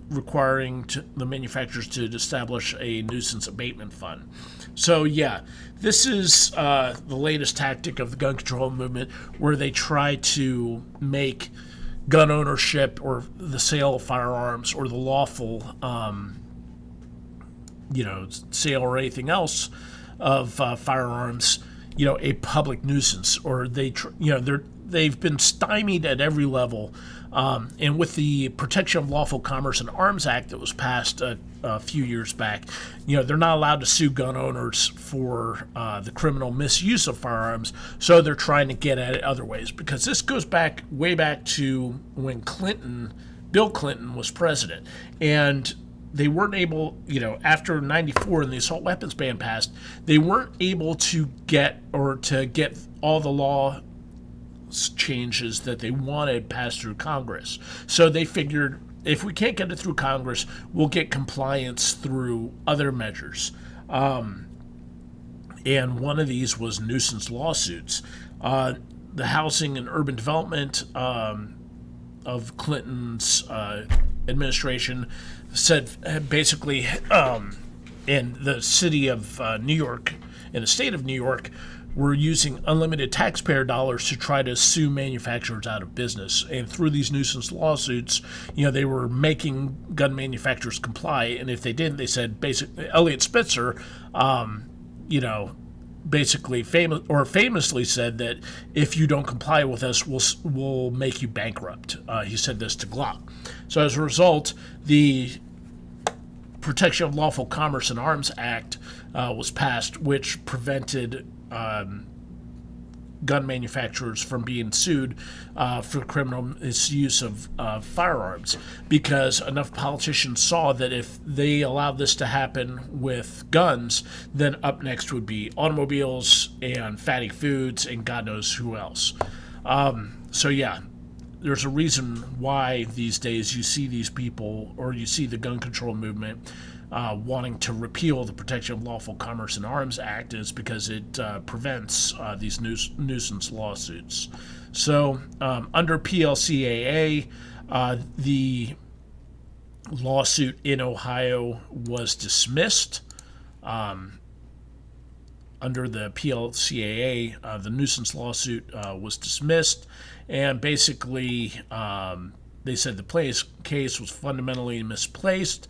requiring the manufacturers to establish a nuisance abatement fund. So, yeah, this is the latest tactic of the gun control movement, where they try to make gun ownership or the sale of firearms or the lawful sale or anything else of firearms, a public nuisance, or they've been stymied at every level. And with the Protection of Lawful Commerce and Arms Act that was passed a few years back, they're not allowed to sue gun owners for the criminal misuse of firearms. So they're trying to get at it other ways, because this goes way back to when Bill Clinton was president, and they weren't able, after 94 and the assault weapons ban passed, they weren't able to get all the law changes that they wanted passed through Congress. So they figured, if we can't get it through Congress, we'll get compliance through other measures. And one of these was nuisance lawsuits. The Housing and Urban Development of Clinton's administration said basically in the city of New York, in the state of New York, we're using unlimited taxpayer dollars to try to sue manufacturers out of business. And through these nuisance lawsuits, they were making gun manufacturers comply. And if they didn't, they said, basically, Elliot Spitzer, basically famously said that if you don't comply with us, we'll make you bankrupt. He said this to Glock. So as a result, the Protection of Lawful Commerce and Arms Act was passed, which prevented gun manufacturers from being sued for criminal misuse of firearms, because enough politicians saw that if they allowed this to happen with guns, then up next would be automobiles and fatty foods and God knows who else. So yeah, there's a reason why these days you see these people, or you see the gun control movement wanting to repeal the Protection of Lawful Commerce and Arms Act, is because it prevents these nuisance lawsuits. So under PLCAA, the lawsuit in Ohio was dismissed. Under the PLCAA, the nuisance lawsuit was dismissed, and basically they said the case was fundamentally misplaced.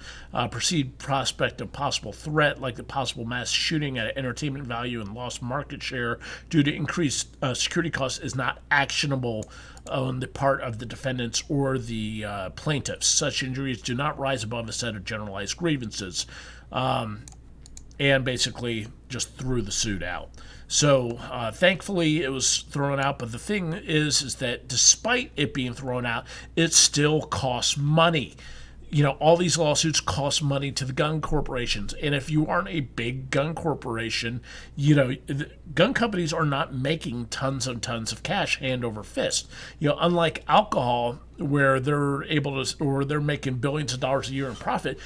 Perceived prospect of possible threat, like the possible mass shooting at entertainment value and lost market share due to increased security costs, is not actionable on the part of the defendants or the plaintiffs. Such injuries do not rise above a set of generalized grievances. And basically just threw the suit out. So thankfully it was thrown out, but the thing is that despite it being thrown out, it still costs money. All these lawsuits cost money to the gun corporations, and if you aren't a big gun corporation, gun companies are not making tons and tons of cash hand over fist. Unlike alcohol, where they're able to, or they're making billions of dollars a year in profit,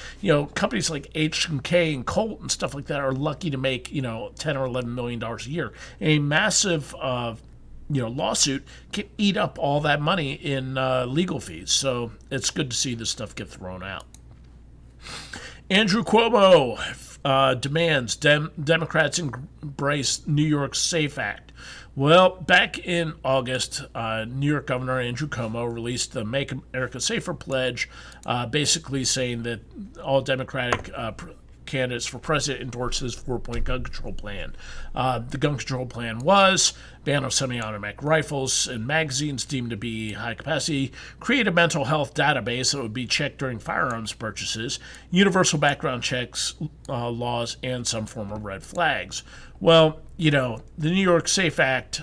companies like H&K and Colt and stuff like that are lucky to make, $10 or $11 million a year. A massive lawsuit can eat up all that money in legal fees. So it's good to see this stuff get thrown out. Andrew Cuomo demands Democrats embrace New York's SAFE Act. Well, back in August, New York Governor Andrew Cuomo released the Make America Safer pledge, basically saying that all Democratic candidates for president endorsed his 4-point gun control plan. The gun control plan was ban of semi-automatic rifles and magazines deemed to be high capacity, create a mental health database that would be checked during firearms purchases, universal background checks, laws, and some form of red flags. Well, the New York SAFE Act,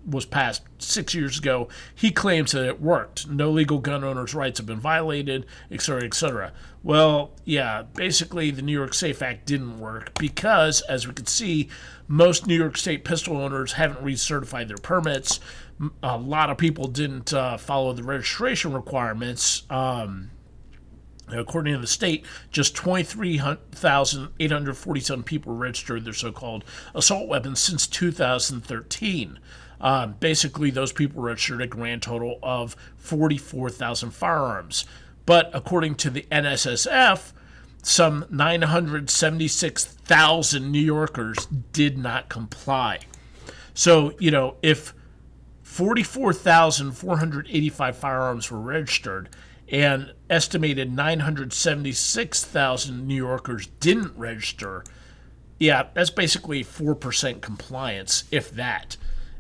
was passed 6 years ago. He claims that it worked. No legal gun owners' rights have been violated, et cetera, et cetera. Well, yeah, basically the New York SAFE Act didn't work because, as we can see, most New York State pistol owners haven't recertified their permits. A lot of people didn't follow the registration requirements. According to the state, just 23,847 people registered their so-called assault weapons since 2013. Basically, those people registered a grand total of 44,000 firearms. But according to the NSSF, some 976,000 New Yorkers did not comply. So, if 44,485 firearms were registered, and estimated 976,000 New Yorkers didn't register, yeah, that's basically 4% compliance, if that,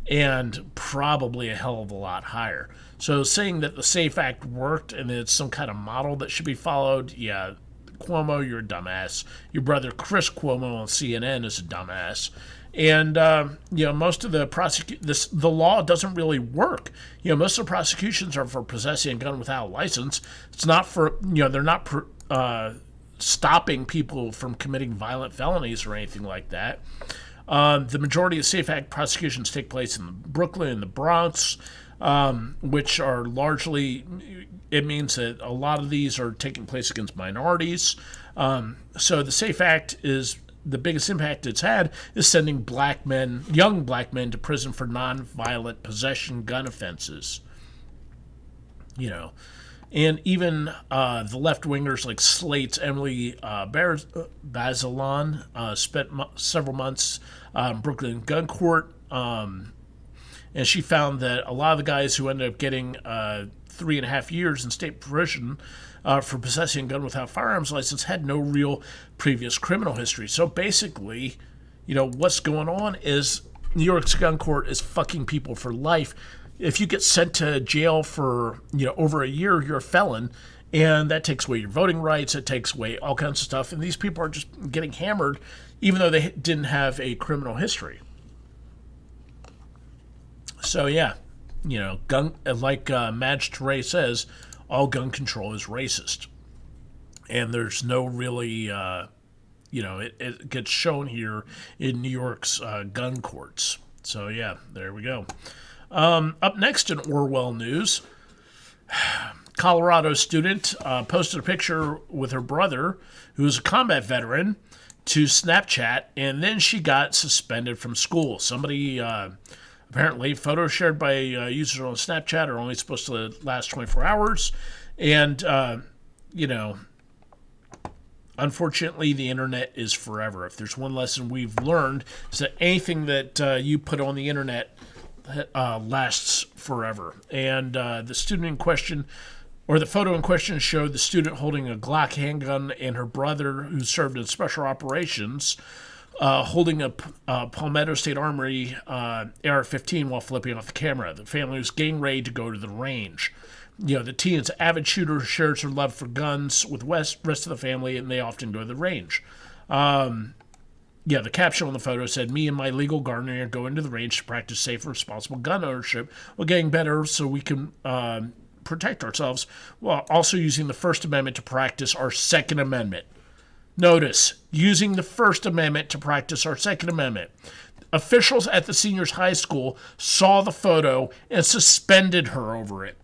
and probably a hell of a lot higher. So saying that the SAFE Act worked and it's some kind of model that should be followed, yeah, Cuomo, you're a dumbass. Your brother Chris Cuomo on CNN is a dumbass. And, most of the law doesn't really work. Most of the prosecutions are for possessing a gun without a license. It's not for, they're not stopping people from committing violent felonies or anything like that. The majority of SAFE Act prosecutions take place in Brooklyn and the Bronx, which are largely, it means that a lot of these are taking place against minorities. So the SAFE Act is, the biggest impact it's had is sending young black men to prison for non-violent possession gun offenses. And even the left-wingers like Slate's Emily Bazelon spent several months in Brooklyn gun court, and she found that a lot of the guys who ended up getting 3.5 years in state prison for possessing a gun without firearms license had no real previous criminal history. So basically, what's going on is New York's gun court is fucking people for life. If you get sent to jail for, over a year, you're a felon, and that takes away your voting rights, it takes away all kinds of stuff, and these people are just getting hammered even though they didn't have a criminal history. So yeah, gun, like Madge Ture says, all gun control is racist. And there's no really, it gets shown here in New York's gun courts. So yeah, there we go. Up next in Orwell news, Colorado student posted a picture with her brother, who's a combat veteran, to Snapchat, and then she got suspended from school. Somebody... Apparently, photos shared by users on Snapchat are only supposed to last 24 hours. And, unfortunately, the internet is forever. If there's one lesson we've learned, is that anything that you put on the internet lasts forever. And the student in question, or the photo in question, showed the student holding a Glock handgun and her brother, who served in special operations, holding a Palmetto State Armory AR-15 while flipping off the camera. The family was getting ready to go to the range. The teen is an avid shooter who shares her love for guns with the rest of the family, and they often go to the range. The caption on the photo said, "Me and my legal guardian are going to the range to practice safe and responsible gun ownership while getting better so we can protect ourselves, while also using the First Amendment to practice our Second Amendment." Notice, using the First Amendment to practice our Second Amendment. Officials at the senior's high school saw the photo and suspended her over it.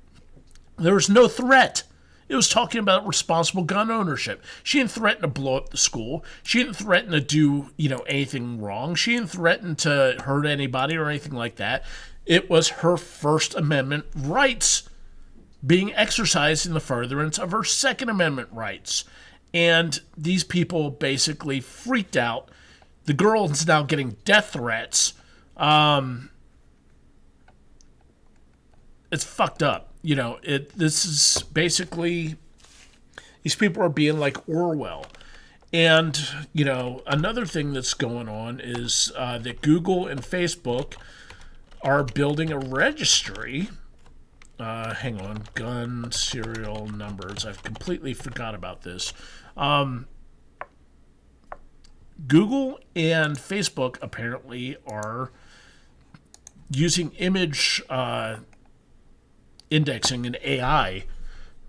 There was no threat. It was talking about responsible gun ownership. She didn't threaten to blow up the school. She didn't threaten to do, anything wrong. She didn't threaten to hurt anybody or anything like that. It was her First Amendment rights being exercised in the furtherance of her Second Amendment rights. And these people basically freaked out. The girl is now getting death threats. It's fucked up. This is basically, these people are being like Orwell. And, another thing that's going on is that Google and Facebook are building a registry. Hang on, gun serial numbers. I've completely forgot about this. Google and Facebook apparently are using image indexing and AI,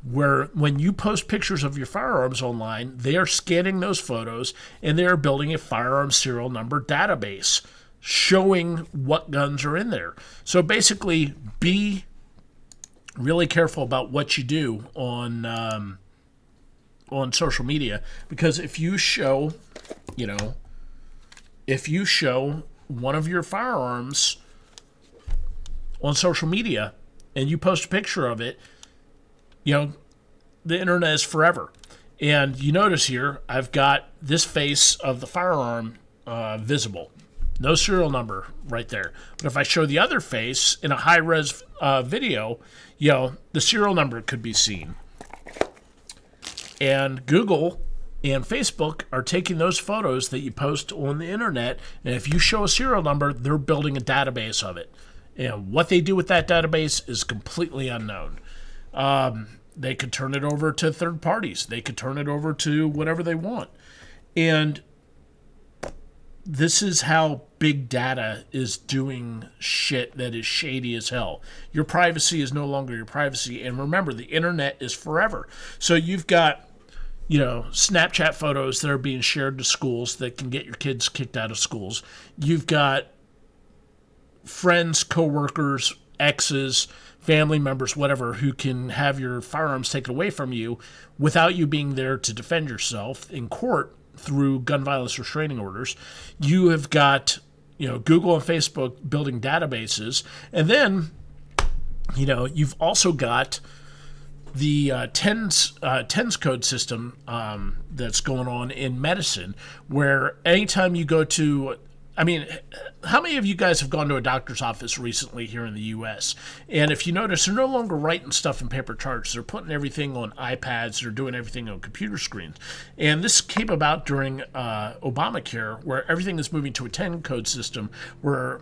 where when you post pictures of your firearms online, they are scanning those photos and they are building a firearm serial number database showing what guns are in there. So basically, be really careful about what you do on social media, because if you show one of your firearms on social media and you post a picture of it, the internet is forever. And you notice here, I've got this face of the firearm visible. No serial number right there. But if I show the other face in a high-res video, the serial number could be seen. And Google and Facebook are taking those photos that you post on the internet, and if you show a serial number, they're building a database of it. And what they do with that database is completely unknown. They could turn it over to third parties. They could turn it over to whatever they want. And this is how big data is doing shit that is shady as hell. Your privacy is no longer your privacy. And remember, the internet is forever. So you've got, Snapchat photos that are being shared to schools that can get your kids kicked out of schools. You've got friends, coworkers, exes, family members, whatever, who can have your firearms taken away from you without you being there to defend yourself in court through gun violence restraining orders. You have got, Google and Facebook building databases. And then, you've also got the TENS code system that's going on in medicine, where anytime you go to, how many of you guys have gone to a doctor's office recently here in the U.S.? And if you notice, they're no longer writing stuff in paper charts. They're putting everything on iPads. They're doing everything on computer screens. And this came about during Obamacare, where everything is moving to a 10 code system, where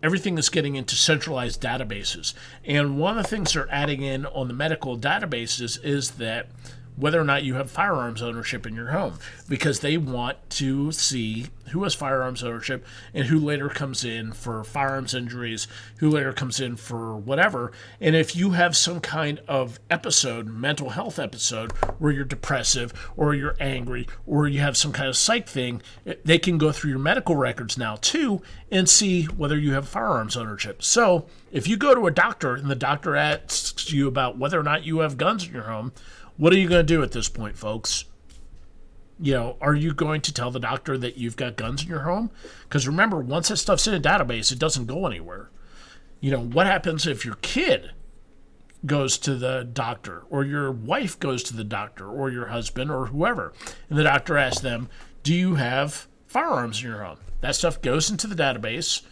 everything is getting into centralized databases. And one of the things they're adding in on the medical databases is that whether or not you have firearms ownership in your home, because they want to see who has firearms ownership and who later comes in for firearms injuries, who later comes in for whatever. And if you have some kind of episode, mental health episode, where you're depressive or you're angry or you have some kind of psych thing, they can go through your medical records now too and see whether you have firearms ownership. So if you go to a doctor and the doctor asks you about whether or not you have guns in your home, what are you going to do at this point, folks? Are you going to tell the doctor that you've got guns in your home? Because remember, once that stuff's in a database, it doesn't go anywhere. What happens if your kid goes to the doctor, or your wife goes to the doctor, or your husband, or whoever, and the doctor asks them, do you have firearms in your home? That stuff goes into the database,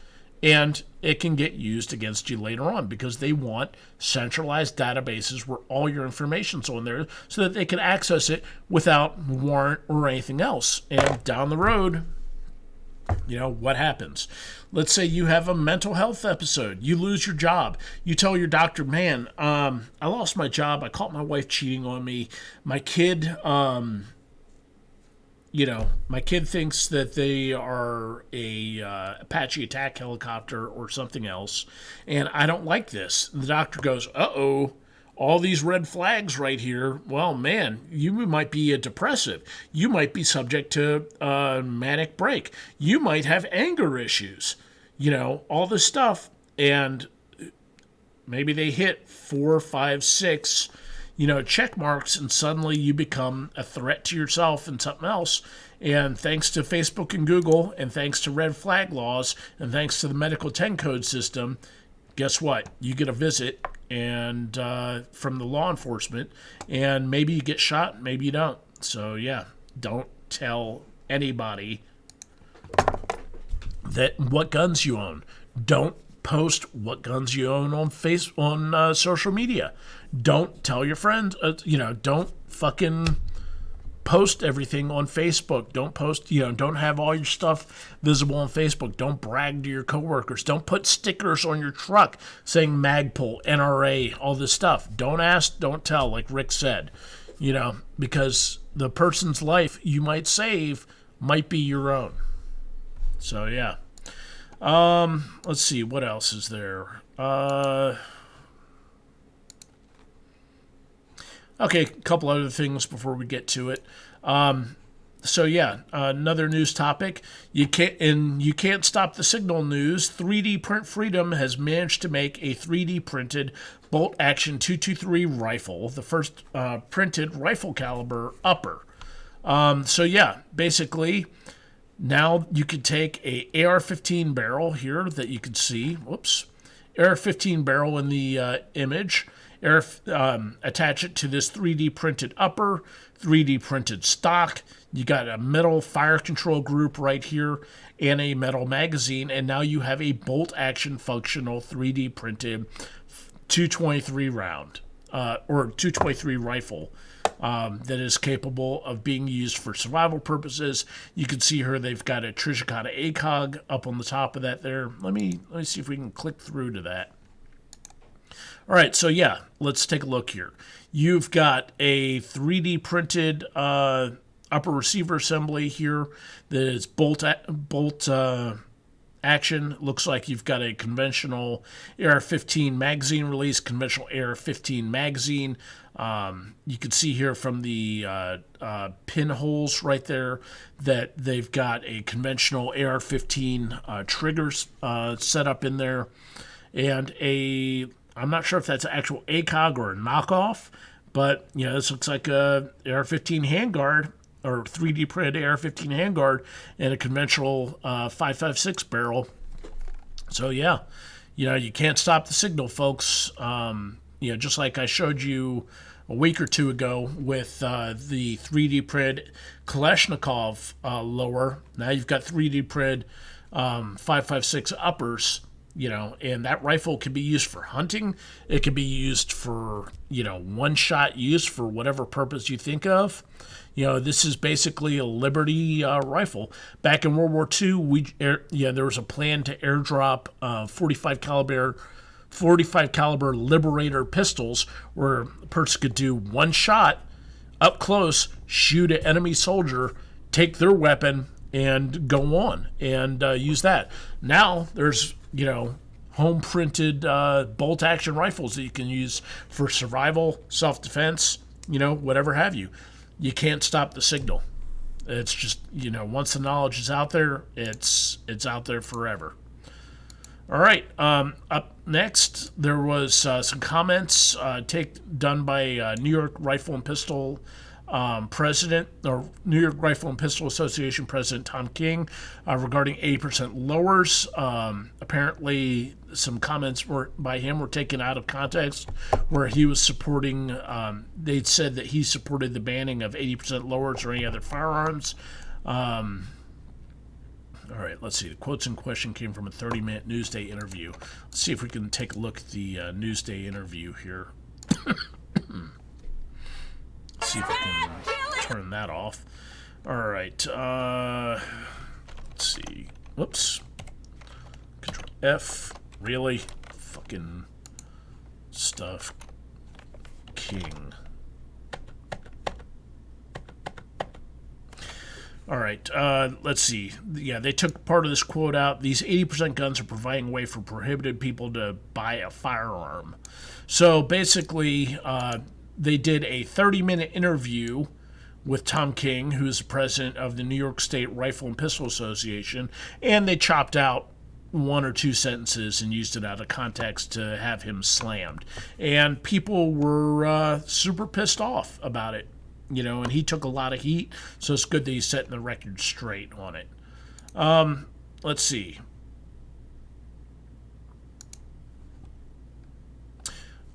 and it can get used against you later on, because they want centralized databases where all your information's on there so that they can access it without warrant or anything else. And down the road, what happens? Let's say you have a mental health episode. You lose your job. You tell your doctor, man, I lost my job. I caught my wife cheating on me. My kid... my kid thinks that they are a Apache attack helicopter or something else, and I don't like this. And the doctor goes, uh-oh, all these red flags right here. Well, man, you might be a depressive. You might be subject to manic break. You might have anger issues. All this stuff. And maybe they hit 4, 5, 6 check marks, and suddenly you become a threat to yourself and something else. And thanks to Facebook and Google, and thanks to red flag laws, and thanks to the medical 10 code system, guess what? You get a visit and from the law enforcement, and maybe you get shot, maybe you don't. So yeah, don't tell anybody that what guns you own. Don't post what guns you own on social media. Don't tell your friends, don't fucking post everything on Facebook. Don't post, don't have all your stuff visible on Facebook. Don't brag to your coworkers. Don't put stickers on your truck saying Magpul, NRA, all this stuff. Don't ask, don't tell, like Rick said, because the person's life you might save might be your own. So, yeah. Let's see, what else is there? Okay, a couple other things before we get to it. So yeah, another news topic. You can't stop the signal news. 3D Print Freedom has managed to make a 3D printed bolt action 223 rifle, the first printed rifle caliber upper. So yeah, basically now you can take a AR-15 barrel here that you can see. Whoops, AR-15 barrel in the image. Attach it to this 3D printed upper, 3D printed stock. You got a metal fire control group right here and a metal magazine, and now you have a bolt action functional 3D printed 223 round or 223 rifle that is capable of being used for survival purposes. You can see here they've got a Trishikata ACOG up on the top of that there. Let me see if we can click through to that. All right, so yeah, let's take a look here. You've got a 3D printed upper receiver assembly here that is bolt action. Looks like you've got a conventional AR-15 magazine release, conventional AR-15 magazine. You can see here from the pinholes right there that they've got a conventional AR-15 triggers set up in there, and I'm not sure if that's an actual ACOG or a knockoff, but this looks like a AR-15 handguard or 3D printed AR-15 handguard and a conventional 5.56 barrel. So yeah, you can't stop the signal, folks. Just like I showed you a week or two ago with the 3D printed Kalashnikov lower. Now you've got 3D printed 5.56 uppers. And that rifle can be used for hunting. It can be used for, one-shot use for whatever purpose you think of. This is basically a Liberty rifle. Back in World War II, there was a plan to airdrop 45 caliber Liberator pistols where a person could do one shot up close, shoot an enemy soldier, take their weapon, and go on and use that. Now there's home printed bolt action rifles that you can use for survival, self-defense, whatever have you. You can't stop the signal. It's just, once the knowledge is out there, it's out there forever. All right, up next, there was some comments done by New York Rifle and Pistol President, or New York Rifle and Pistol Association President Tom King, regarding 80% lowers. Apparently, some comments by him were taken out of context, where he was supporting. They said that he supported the banning of 80% lowers or any other firearms. All right, let's see. The quotes in question came from a 30-minute Newsday interview. Let's see if we can take a look at the Newsday interview here. See if I can turn that off. All right. Let's see. Whoops. Control F. Really? Fucking stuff. King. All right. Let's see. Yeah, they took part of this quote out. These 80% guns are providing a way for prohibited people to buy a firearm. So basically, they did a 30-minute interview with Tom King, who is the president of the New York State Rifle and Pistol Association, and they chopped out one or two sentences and used it out of context to have him slammed. And people were super pissed off about it, and he took a lot of heat, so it's good that he's setting the record straight on it. Let's see.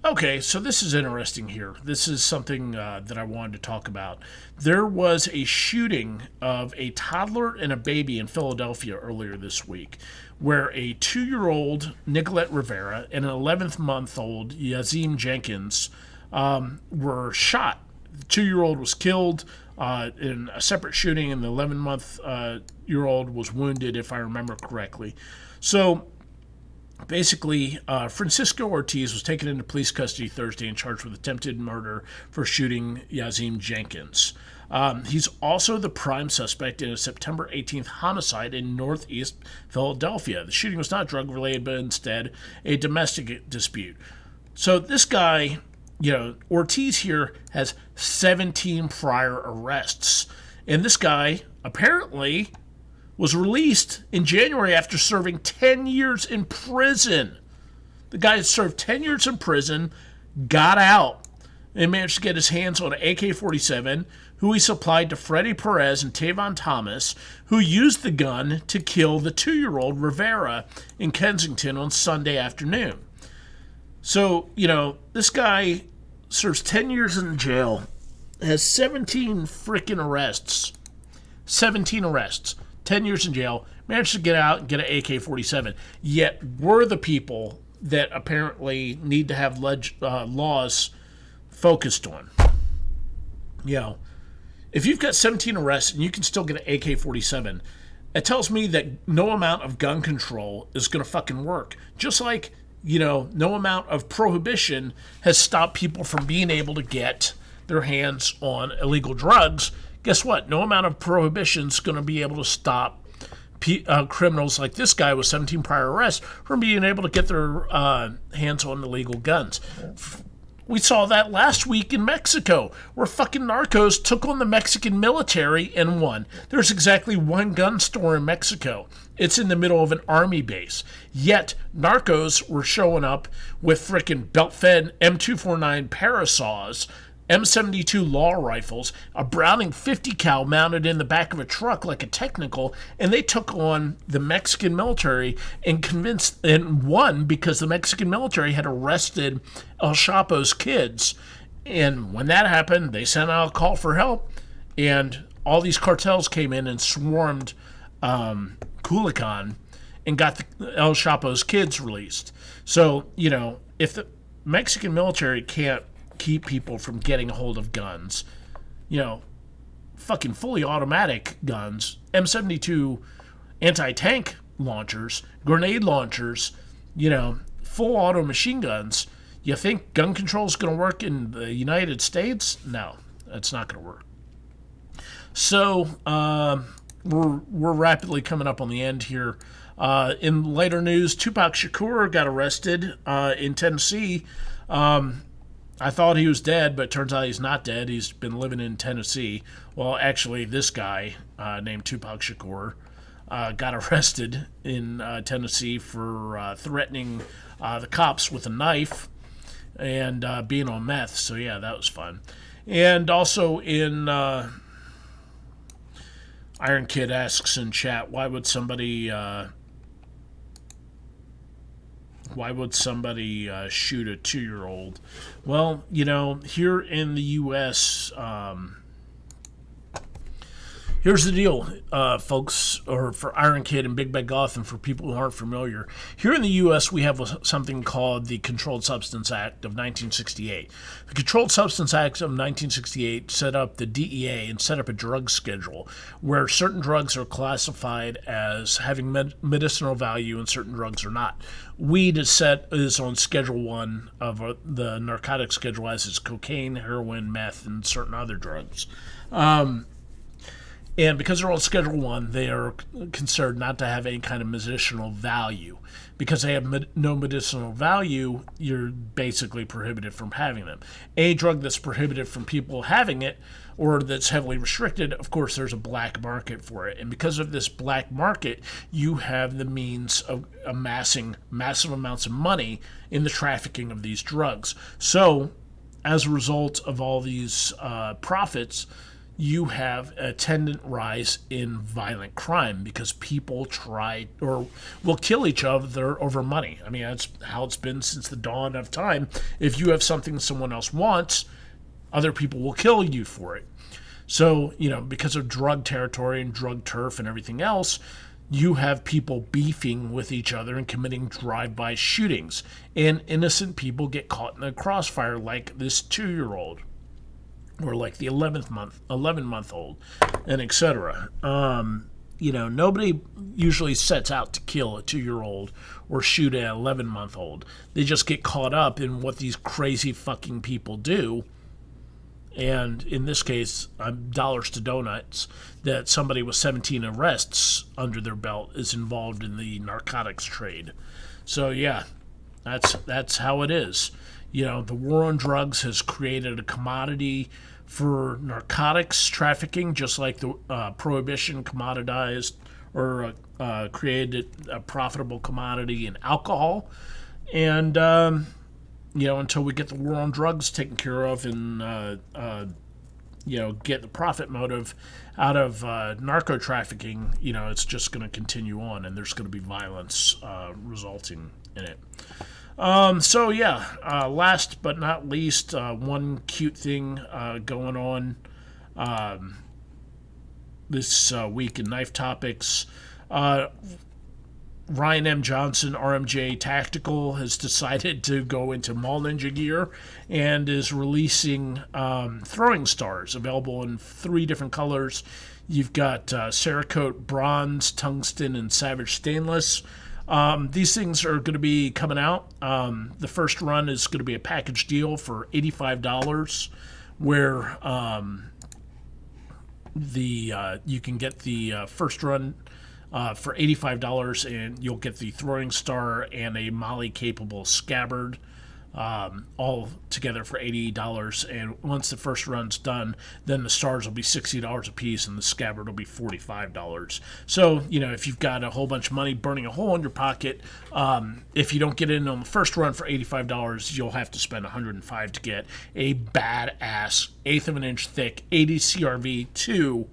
Okay, so this is interesting here. This is something that I wanted to talk about. There was a shooting of a toddler and a baby in Philadelphia earlier this week, where a 2-year-old Nicolette Rivera and an 11-month-old Yazim Jenkins were shot. The 2-year-old was killed. in a separate shooting, and the 11-month-year-old was wounded, if I remember correctly. So basically, Francisco Ortiz was taken into police custody Thursday and charged with attempted murder for shooting Yazim Jenkins. He's also the prime suspect in a September 18th homicide in northeast Philadelphia. The shooting was not drug-related, but instead a domestic dispute. So this guy, Ortiz here has 17 prior arrests. And this guy apparently was released in January after serving 10 years in prison. The guy had served 10 years in prison, got out, and managed to get his hands on an AK-47, who he supplied to Freddie Perez and Tavon Thomas, who used the gun to kill the 2-year-old Rivera in Kensington on Sunday afternoon. So, this guy serves 10 years in jail, has 17 freaking arrests. 17 arrests. 10 years in jail, managed to get out and get an AK-47. Yet we're the people that apparently need to have laws focused on. If you've got 17 arrests and you can still get an AK-47, it tells me that no amount of gun control is going to fucking work. Just like, no amount of prohibition has stopped people from being able to get their hands on illegal drugs. Guess what? No amount of prohibition is going to be able to stop criminals like this guy with 17 prior arrests from being able to get their hands on illegal guns. We saw that last week in Mexico, where fucking narcos took on the Mexican military and won. There's exactly one gun store in Mexico. It's in the middle of an army base. Yet, narcos were showing up with frickin' belt-fed M249 parasaws, M72 law rifles, a Browning 50 cal mounted in the back of a truck like a technical, and they took on the Mexican military and convinced and won because the Mexican military had arrested El Chapo's kids. And when that happened, they sent out a call for help, and all these cartels came in and swarmed Culiacan and got the El Chapo's kids released. So, if the Mexican military can't keep people from getting a hold of guns, fucking fully automatic guns, M72 anti-tank launchers, grenade launchers, full auto machine guns. You think gun control is going to work in the United States? No, it's not going to work. So we're rapidly coming up on the end here. In later news, Tupac Shakur got arrested in Tennessee. I thought he was dead, but it turns out he's not dead. He's been living in Tennessee. Well, actually, this guy named Tupac Shakur got arrested in Tennessee for threatening the cops with a knife and being on meth. So, yeah, that was fun. And also in Iron Kid asks in chat, why would somebody shoot a 2-year-old? Well, here in the U.S., here's the deal, folks, or for Iron Kid and Big Bad Goth, and for people who aren't familiar. Here in the U.S., we have something called the Controlled Substance Act of 1968. The Controlled Substance Act of 1968 set up the DEA and set up a drug schedule where certain drugs are classified as having medicinal value and certain drugs are not. Weed is on Schedule 1 of the narcotic schedule, as is cocaine, heroin, meth, and certain other drugs. And because they're on Schedule 1, they are considered not to have any kind of medicinal value. Because they have no medicinal value, you're basically prohibited from having them. A drug that's prohibited from people having it, or that's heavily restricted, of course, there's a black market for it. And because of this black market, you have the means of amassing massive amounts of money in the trafficking of these drugs. So, as a result of all these profits, you have a attendant rise in violent crime because people try or will kill each other over money. I mean, that's how it's been since the dawn of time. If you have something someone else wants, other people will kill you for it. So, because of drug territory and drug turf and everything else, you have people beefing with each other and committing drive-by shootings. And innocent people get caught in a crossfire like this 2-year-old. or like the 11-month old, and etc. Nobody usually sets out to kill a 2-year-old or shoot an 11-month-old. They just get caught up in what these crazy fucking people do. And in this case, dollars to donuts that somebody with 17 arrests under their belt is involved in the narcotics trade. So yeah, that's how it is. The war on drugs has created a commodity for narcotics trafficking, just like the prohibition commoditized or created a profitable commodity in alcohol. And, until we get the war on drugs taken care of and, get the profit motive out of narco trafficking, it's just going to continue on, and there's going to be violence resulting in it. Last but not least, one cute thing going on this week in Knife Topics. Ryan M. Johnson, RMJ Tactical, has decided to go into Mall Ninja gear and is releasing throwing stars available in 3 different colors. You've got Cerakote Bronze, Tungsten, and Savage Stainless. These things are going to be coming out. The first run is going to be a package deal for $85, where you can get the first run for $85, and you'll get the throwing star and a Molly capable scabbard, all together for $80. And once the first run's done, then the stars will be $60 a piece and the scabbard will be $45. So, if you've got a whole bunch of money burning a hole in your pocket, if you don't get in on the first run for $85, you'll have to spend $105 to get a badass 1/8 of an inch thick 80 CRV 2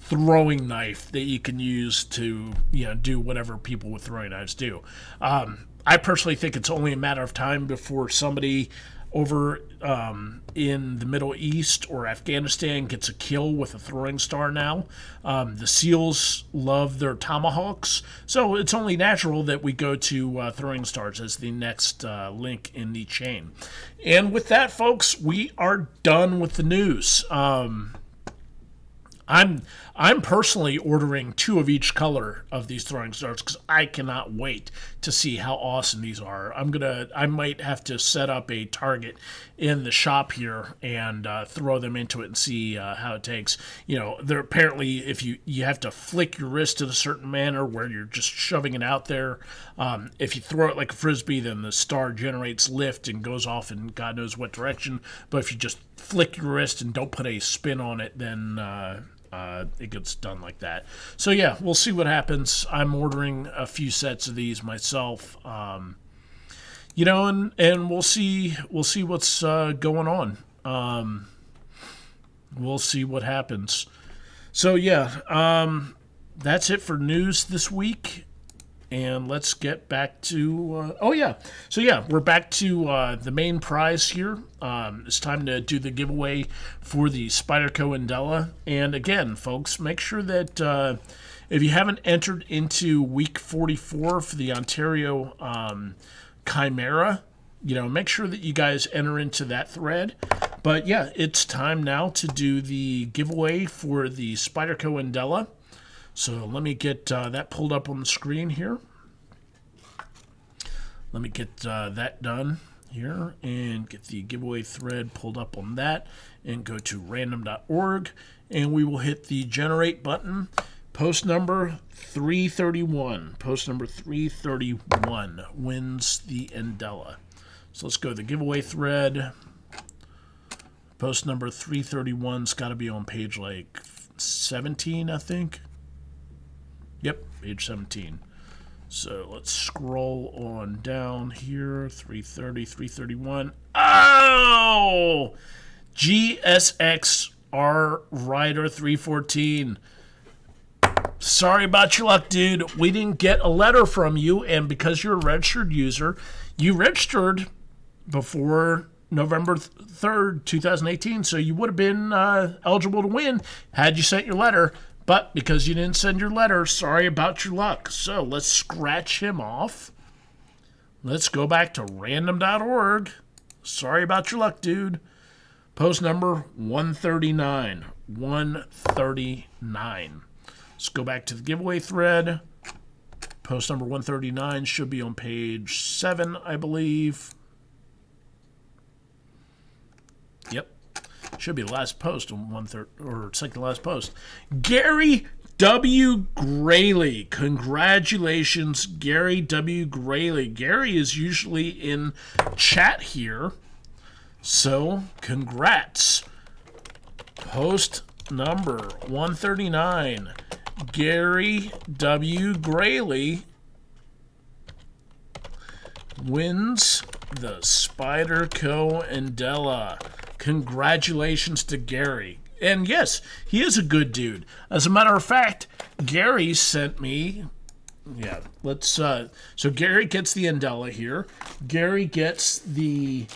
throwing knife that you can use to do whatever people with throwing knives do. I personally think it's only a matter of time before somebody over in the Middle East or Afghanistan gets a kill with a throwing star now. The SEALs love their tomahawks, so it's only natural that we go to throwing stars as the next link in the chain. And with that, folks, we are done with the news. I'm personally ordering 2 of each color of these throwing stars because I cannot wait to see how awesome these are. I might have to set up a target in the shop here and throw them into it and see how it takes. They're apparently, if you have to flick your wrist in a certain manner where you're just shoving it out there. If you throw it like a frisbee, then the star generates lift and goes off in God knows what direction. But if you just flick your wrist and don't put a spin on it, then it gets done like that. So yeah, we'll see what happens. I'm ordering a few sets of these myself, and we'll see what's going on. We'll see what happens. So yeah, that's it for news this week. And let's get back to, we're back to the main prize here. It's time to do the giveaway for the Spyderco Endela. And again, folks, make sure that if you haven't entered into week 44 for the Ontario Chimera, make sure that you guys enter into that thread. But yeah, it's time now to do the giveaway for the Spyderco Endela. So let me get that pulled up on the screen here. Let me get that done here and get the giveaway thread pulled up on that and go to random.org, and we will hit the generate button. Post number 331. Post number 331 wins the Endela. So let's go to the giveaway thread. Post number 331's got to be on page like 17, I think. Yep, page 17. So let's scroll on down here. 330, 331. Oh! GSXR Rider 314. Sorry about your luck, dude. We didn't get a letter from you, and because you're a registered user, you registered before November 3rd, 2018, so you would have been eligible to win had you sent your letter. But because you didn't send your letter, sorry about your luck. So let's scratch him off. Let's go back to random.org. Sorry about your luck, dude. Post number 139. 139. Let's go back to the giveaway thread. Post number 139 should be on page 7, I believe. Yep. Should be the last post on 130, or second to last post. Gary W. Graley. Congratulations, Gary W. Graley. Gary is usually in chat here, so congrats. Post number 139. Gary W. Graley wins the Spyderco Endela. Congratulations to Gary. And yes, he is a good dude. As a matter of fact, Gary sent me... Yeah, let's... So Gary gets the Endela here. Gary gets the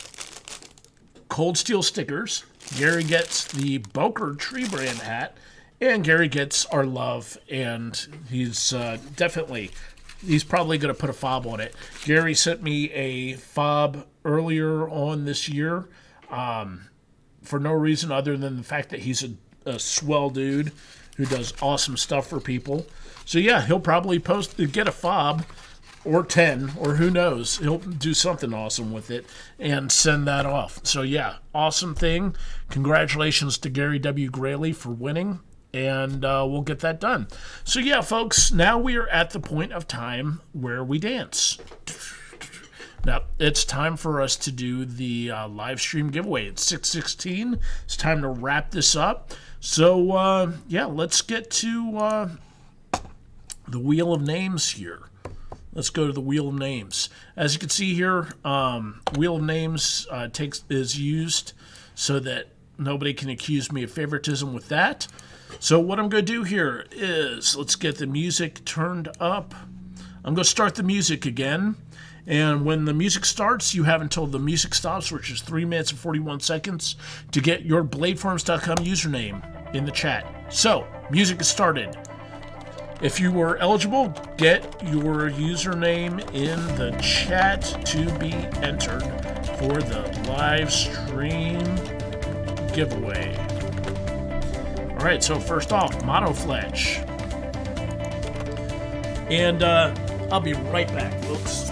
Cold Steel stickers. Gary gets the Boker Tree Brand hat. And Gary gets our love. And he's definitely... He's probably going to put a fob on it. Gary sent me a fob earlier on this year. For no reason other than the fact that he's a swell dude who does awesome stuff for people. So yeah, he'll probably get a fob or 10 or who knows. He'll do something awesome with it and send that off. So yeah, awesome thing. Congratulations to Gary W. Graley for winning, and we'll get that done. So yeah, folks, now we are at the point of time where we dance. Now, it's time for us to do the live stream giveaway. It's 6:16. It's time to wrap this up. So, yeah, let's get to the Wheel of Names here. Let's go to the Wheel of Names. As you can see here, Wheel of Names is used so that nobody can accuse me of favoritism with that. So what I'm going to do here is, let's get the music turned up. I'm going to start the music again. And when the music starts, you have until the music stops, which is 3 minutes and 41 seconds, to get your bladeforms.com username in the chat. So, music is started. If you were eligible, get your username in the chat to be entered for the live stream giveaway. All right, so first off, Monofletch. And I'll be right back, folks.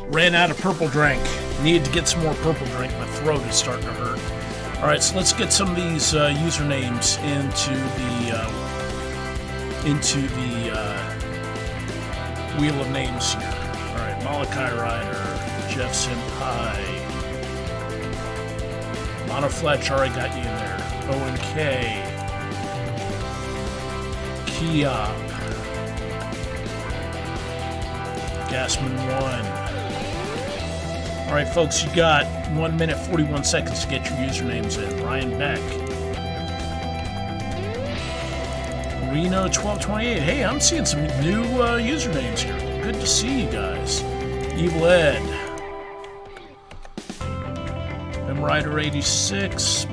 Ran out of purple drink. Needed to get some more purple drink. My throat is starting to hurt. All right, so let's get some of these usernames into the Wheel of Names here. All right, Malachi Ryder, Jeff Senpai, Monofletch already got you in there. Owen K, Kiop, Gasman 1. All right, folks, you got 1 minute, 41 seconds to get your usernames in. Ryan Beck. Reno 1228. Hey, I'm seeing some new usernames here. Good to see you guys. Evil Ed. M Rider 86.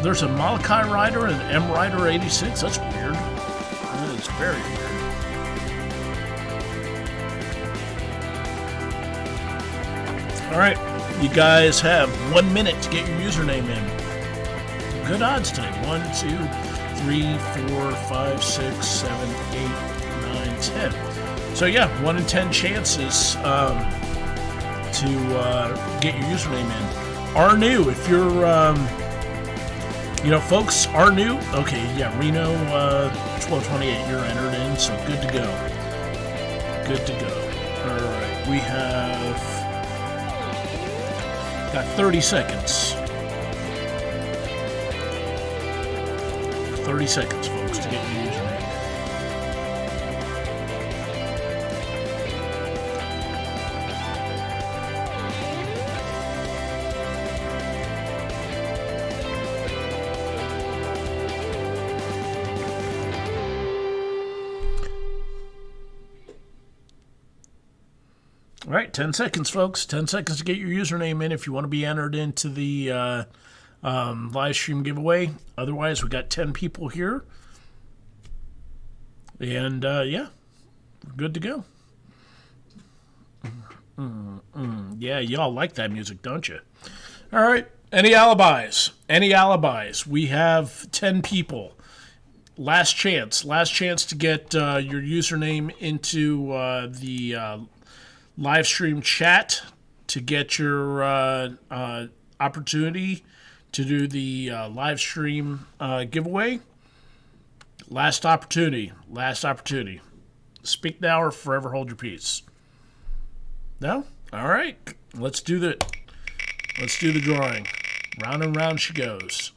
There's a Malachi Rider and M Rider 86? That's weird. That is very weird. All right, you guys have 1 minute to get your username in. good odds today. 1, 2, 3, 4, 5, 6, 7, 8, 9, 10. So yeah, 1 in 10 chances to get your username in. Are new, if you're, folks, are new. Okay, yeah, Reno 1228, you're entered in, so good to go. Good to go. All right, we have got 30 seconds. 30 seconds, folks, to get your username. All right, 10 seconds, folks. 10 seconds to get your username in if you want to be entered into the live stream giveaway. Otherwise, we got 10 people here. And, yeah, we're good to go. Yeah, y'all like that music, don't you? All right, any alibis? Any alibis? We have 10 people. Last chance to get your username into the live stream chat to get your opportunity to do the live stream giveaway. Last opportunity. Speak now or forever hold your peace. No? All right. Let's do the drawing. Round and round she goes.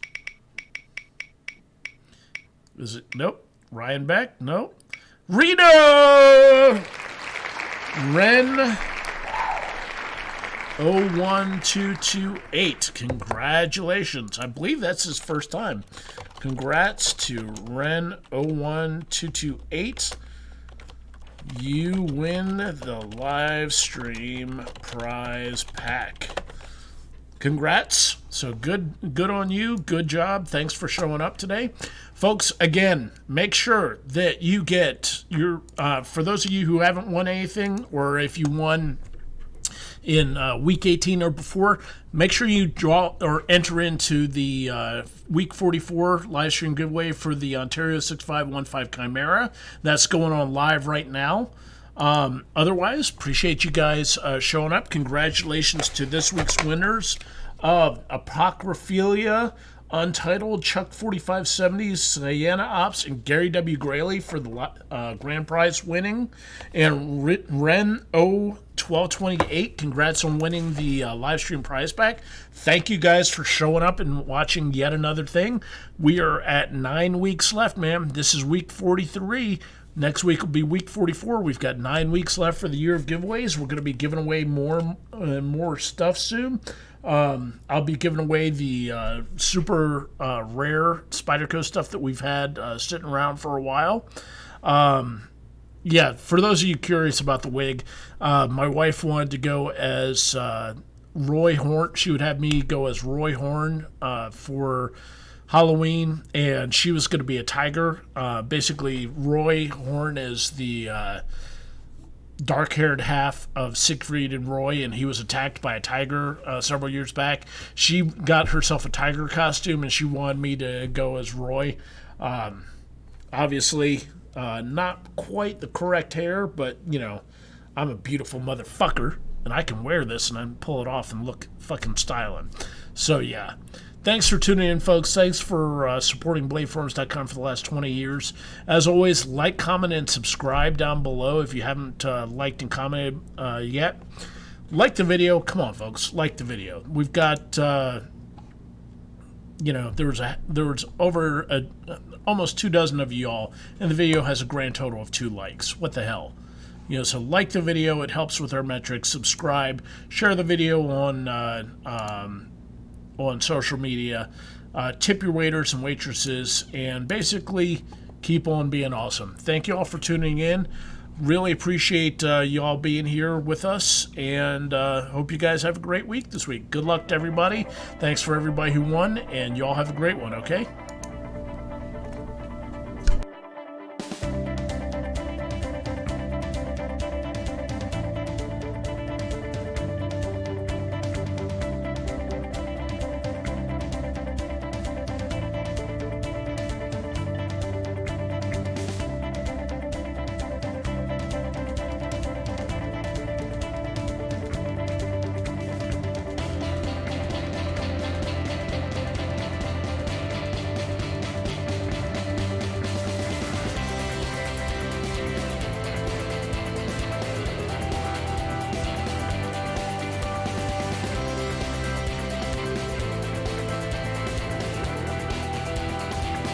Is it? Nope. Ryan Beck? Nope. Reno! Ren 01228. Congratulations. I believe that's his first time. Congrats to Ren 01228. You win the live stream prize pack. Congrats. So good on you. Good job. Thanks for showing up today. Folks, again, make sure that you get your, for those of you who haven't won anything, or if you won in week 18 or before, make sure you draw or enter into the week 44 live stream giveaway for the Ontario 6515 Chimera. That's going on live right now. Otherwise, appreciate you guys showing up. Congratulations to this week's winners of Apocryphilia, Untitled, Chuck 4570, Sienna Ops, and Gary W. Graley for the grand prize winning. And Ren 01228, congrats on winning the live stream prize pack. Thank you guys for showing up and watching yet another thing. We are at 9 weeks left, man. This is week 43. Next week will be week 44. We've got 9 weeks left for the year of giveaways. We're going to be giving away more stuff soon. I'll be giving away the super rare Spyderco stuff that we've had sitting around for a while. Yeah, for those of you curious about the wig, my wife wanted to go as Roy Horn. She would have me go as Roy Horn for Halloween, and she was going to be a tiger. Basically, Roy Horn is the dark-haired half of Siegfried and Roy, and he was attacked by a tiger several years back. She got herself a tiger costume, and she wanted me to go as Roy. Obviously, not quite the correct hair, but, you know, I'm a beautiful motherfucker, and I can wear this and I pull it off and look fucking styling. So, yeah. Thanks for tuning in, folks. Thanks for supporting BladeForums.com for the last 20 years. As always, like, comment, and subscribe down below if you haven't liked and commented yet. Like the video. Come on, folks. Like the video. We've got, there was over almost 2 dozen of you all, and the video has a grand total of 2 likes. What the hell? So like the video. It helps with our metrics. Subscribe. Share the video on social media, tip your waiters and waitresses, and basically keep on being awesome. Thank you all for tuning in. Really appreciate you all being here with us, and hope you guys have a great week this week. Good luck to everybody. Thanks for everybody who won, and you all have a great one, okay?